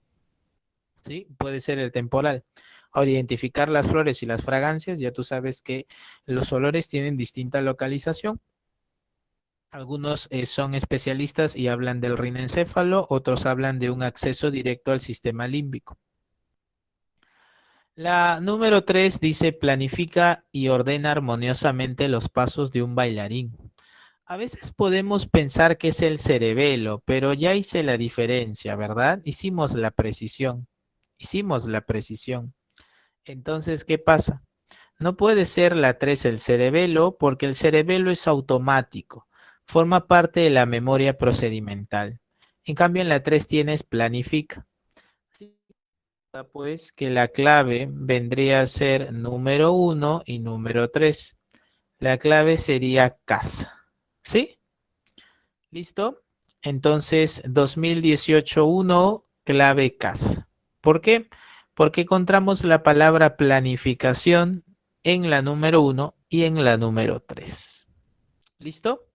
¿Sí? Puede ser el temporal. Ahora, identificar las flores y las fragancias, ya tú sabes que los olores tienen distinta localización. Algunos son especialistas y hablan del rinencéfalo, otros hablan de un acceso directo al sistema límbico. La número 3 dice planifica y ordena armoniosamente los pasos de un bailarín. A veces podemos pensar que es el cerebelo, pero ya hice la diferencia, ¿verdad? Hicimos la precisión. Hicimos la precisión. Entonces, ¿qué pasa? No puede ser la 3 el cerebelo porque el cerebelo es automático, forma parte de la memoria procedimental. En cambio, en la 3 tienes planifica. Pues que la clave vendría a ser número 1 y número 3. La clave sería casa. ¿Sí? ¿Listo? Entonces, 2018-1, clave casa. ¿Por qué? Porque encontramos la palabra planificación en la número 1 y en la número 3. ¿Listo?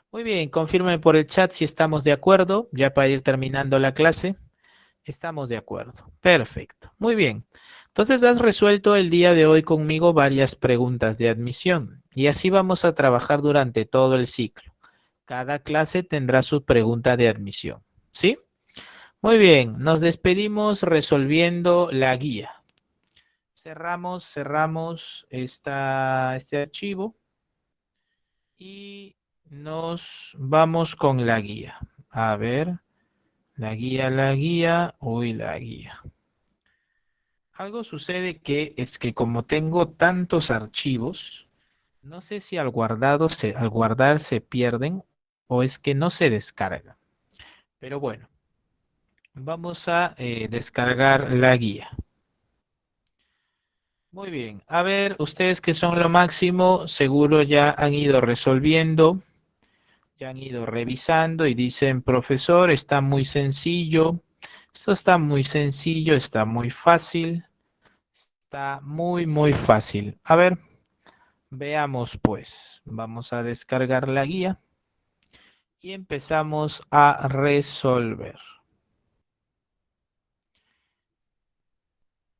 Muy bien, confirme por el chat si estamos de acuerdo, ya para ir terminando la clase. Estamos de acuerdo. Perfecto. Muy bien. Entonces has resuelto el día de hoy conmigo varias preguntas de admisión y así vamos a trabajar durante todo el ciclo. Cada clase tendrá su pregunta de admisión. ¿Sí? Muy bien, nos despedimos resolviendo la guía. Cerramos este archivo y nos vamos con la guía. A ver, la guía, uy, la guía. Algo sucede que es que como tengo tantos archivos, no sé si al guardar se pierden o es que no se descargan. Pero bueno. Vamos a descargar la guía. Muy bien. A ver, ustedes que son lo máximo, seguro ya han ido resolviendo, ya han ido revisando y dicen, profesor, está muy sencillo. Esto está muy sencillo, está muy fácil. Está muy, muy fácil. A ver, veamos pues. Vamos a descargar la guía y empezamos a resolver.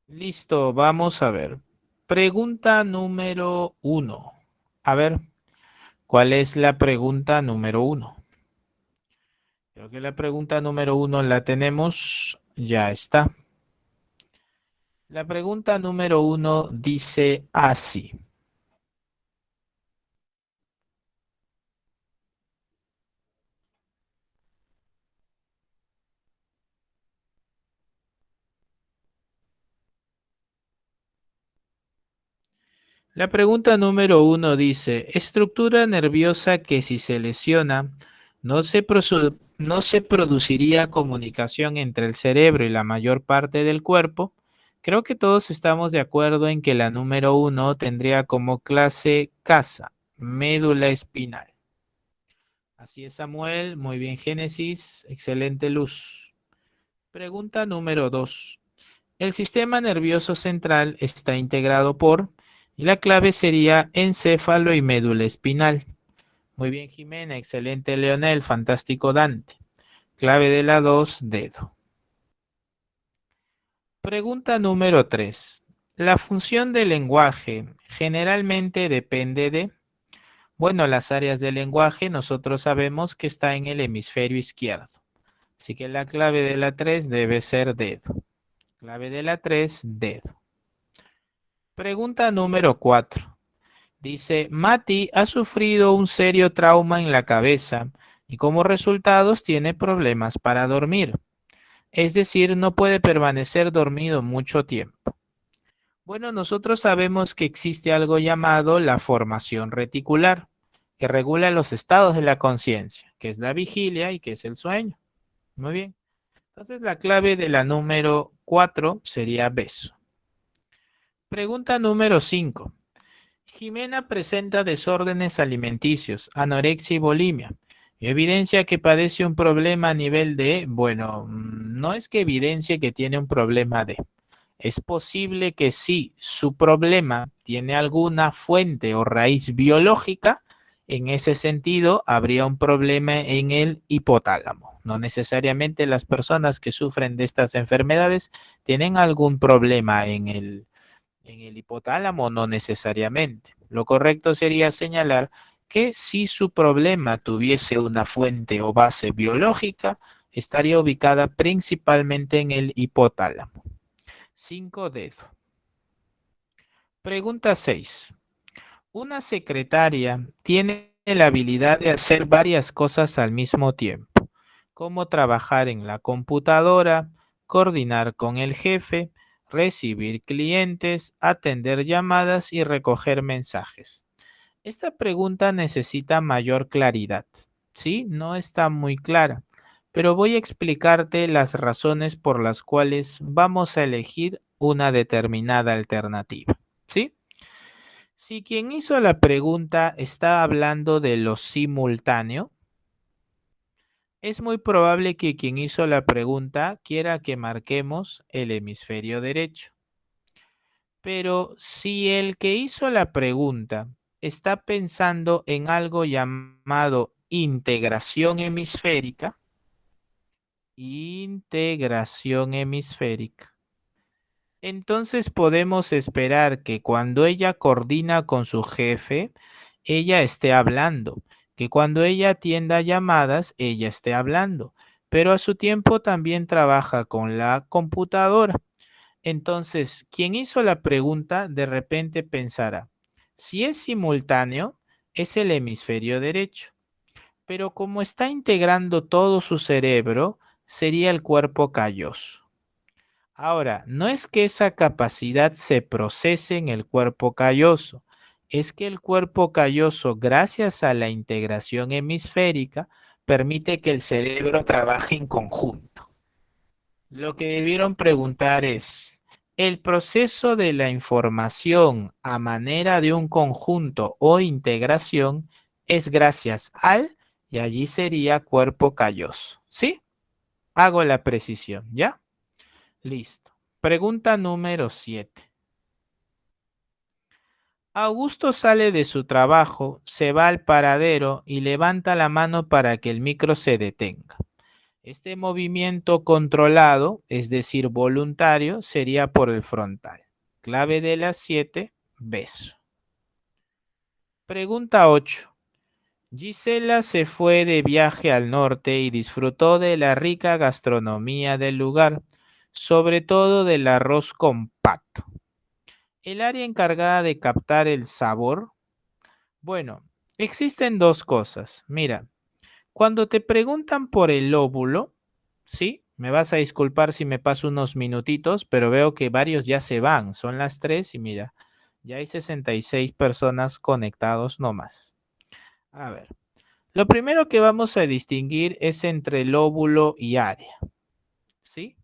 Listo, vamos a ver. Pregunta número 1. A ver, ¿cuál es la pregunta número 1? Creo que la pregunta número 1 la tenemos. Ya está. La pregunta número 1 dice así. La pregunta número 1 dice, estructura nerviosa que si se lesiona no se produciría comunicación entre el cerebro y la mayor parte del cuerpo. Creo que todos estamos de acuerdo en que la número 1 tendría como clase casa, médula espinal. Así es, Samuel. Muy bien, Génesis. Excelente luz. Pregunta número 2. El sistema nervioso central está integrado por, y la clave sería encéfalo y médula espinal. Muy bien, Jimena. Excelente, Leonel. Fantástico, Dante. Clave de la 2, dedo. Pregunta número 3. La función del lenguaje generalmente depende de, bueno, las áreas del lenguaje nosotros sabemos que está en el hemisferio izquierdo. Así que la clave de la 3 debe ser dedo. Clave de la 3, dedo. Pregunta número 4. Dice, Mati ha sufrido un serio trauma en la cabeza y como resultados tiene problemas para dormir. Es decir, no puede permanecer dormido mucho tiempo. Bueno, nosotros sabemos que existe algo llamado la formación reticular, que regula los estados de la conciencia, que es la vigilia y que es el sueño. Muy bien. Entonces la clave de la número 4 sería beso. Pregunta número 5. Jimena presenta desórdenes alimenticios, anorexia y bulimia. Evidencia que padece un problema a nivel de, bueno, no es que evidencie que tiene un problema de. Es posible que si su problema tiene alguna fuente o raíz biológica, en ese sentido habría un problema en el hipotálamo. No necesariamente las personas que sufren de estas enfermedades tienen algún problema en el hipotálamo, no necesariamente. Lo correcto sería señalar que si su problema tuviese una fuente o base biológica, estaría ubicada principalmente en el hipotálamo. 5 dedos. Pregunta 6. Una secretaria tiene la habilidad de hacer varias cosas al mismo tiempo, como trabajar en la computadora, coordinar con el jefe, recibir clientes, atender llamadas y recoger mensajes. Esta pregunta necesita mayor claridad. ¿Sí? No está muy clara, pero voy a explicarte las razones por las cuales vamos a elegir una determinada alternativa. ¿Sí? Si quien hizo la pregunta está hablando de lo simultáneo, es muy probable que quien hizo la pregunta quiera que marquemos el hemisferio derecho. Pero si el que hizo la pregunta está pensando en algo llamado integración hemisférica, entonces podemos esperar que cuando ella coordina con su jefe, ella esté hablando, que cuando ella atienda llamadas, ella esté hablando, pero a su tiempo también trabaja con la computadora. Entonces, quien hizo la pregunta de repente pensará, si es simultáneo, es el hemisferio derecho, pero como está integrando todo su cerebro, sería el cuerpo calloso. Ahora, no es que esa capacidad se procese en el cuerpo calloso, es que el cuerpo calloso, gracias a la integración hemisférica, permite que el cerebro trabaje en conjunto. Lo que debieron preguntar es, ¿el proceso de la información a manera de un conjunto o integración es gracias al, y allí sería cuerpo calloso? ¿Sí? Hago la precisión, ¿ya? Listo. Pregunta número 7. Augusto sale de su trabajo, se va al paradero y levanta la mano para que el micro se detenga. Este movimiento controlado, es decir, voluntario, sería por el frontal. Clave de las 7, beso. Pregunta 8. Gisela se fue de viaje al norte y disfrutó de la rica gastronomía del lugar, sobre todo del arroz con pato. El área encargada de captar el sabor. Bueno, existen dos cosas. Mira, cuando te preguntan por el óvulo, ¿sí? Me vas a disculpar si me paso unos minutitos, pero veo que varios ya se van. Son las 3 y mira, ya hay 66 personas conectados nomás. A ver, lo primero que vamos a distinguir es entre el óvulo y área, ¿sí?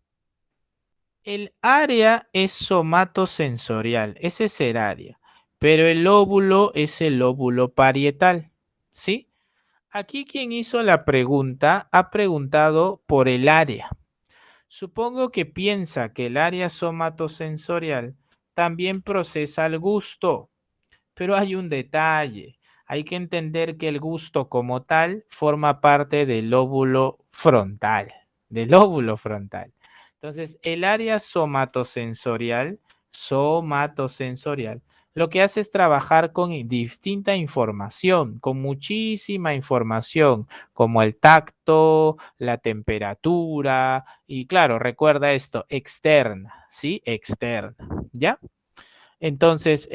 El área es somatosensorial, ese es el área, pero el óvulo es el óvulo parietal, ¿sí? Aquí quien hizo la pregunta ha preguntado por el área. Supongo que piensa que el área somatosensorial también procesa el gusto, pero hay un detalle. Hay que entender que el gusto como tal forma parte del lóbulo frontal, del lóbulo frontal. Entonces, el área somatosensorial lo que hace es trabajar con distinta información, con muchísima información, como el tacto, la temperatura, y claro, recuerda esto, externa, ¿sí? Externa, ¿ya? Entonces,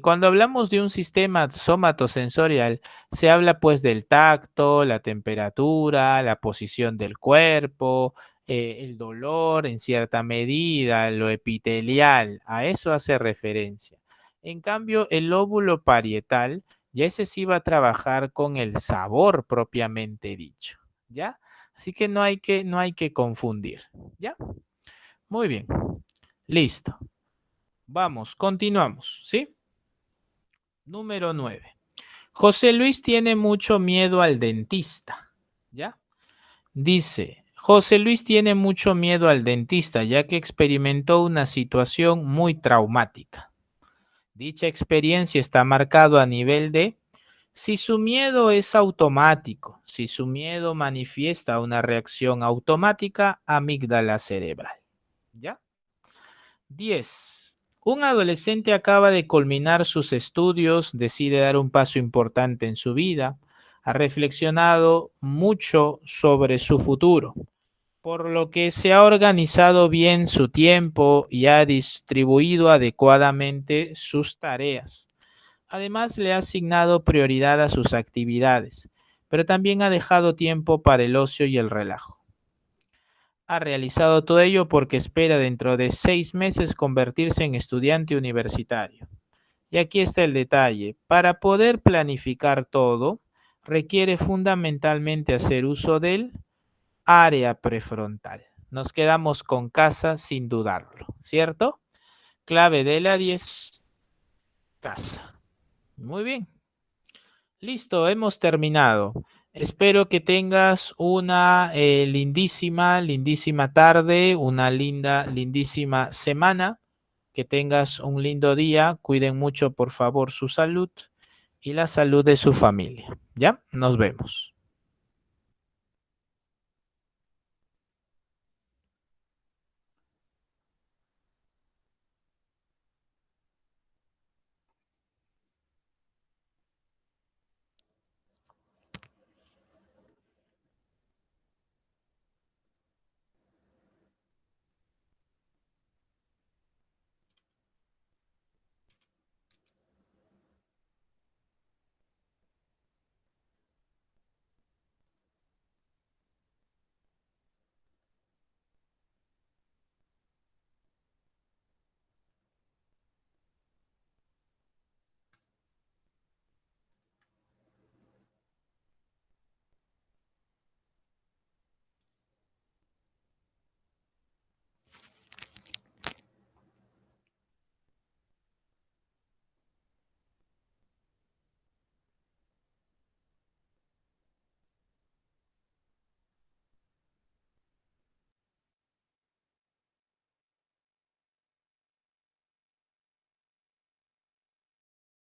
cuando hablamos de un sistema somatosensorial, se habla pues del tacto, la temperatura, la posición del cuerpo, el dolor en cierta medida, lo epitelial, a eso hace referencia. En cambio, el lóbulo parietal, ya ese sí va a trabajar con el sabor propiamente dicho, ¿ya? Así que no hay que confundir, ¿ya? Muy bien, listo. Vamos, continuamos, ¿sí? Número 9. José Luis tiene mucho miedo al dentista, ¿ya? Dice, José Luis tiene mucho miedo al dentista ya que experimentó una situación muy traumática. Dicha experiencia está marcado a nivel de si su miedo es automático, si su miedo manifiesta una reacción automática amígdala cerebral, ¿ya? 10. Un adolescente acaba de culminar sus estudios, decide dar un paso importante en su vida, ha reflexionado mucho sobre su futuro, por lo que se ha organizado bien su tiempo y ha distribuido adecuadamente sus tareas. Además, le ha asignado prioridad a sus actividades, pero también ha dejado tiempo para el ocio y el relajo. Ha realizado todo ello porque espera dentro de 6 meses convertirse en estudiante universitario. Y aquí está el detalle. Para poder planificar todo, requiere fundamentalmente hacer uso del área prefrontal. Nos quedamos con casa sin dudarlo, ¿cierto? Clave de la 10, casa. Muy bien. Listo, hemos terminado. Espero que tengas una lindísima tarde, una lindísima semana, que tengas un lindo día. Cuiden mucho, por favor, su salud y la salud de su familia. ¿Ya? Nos vemos.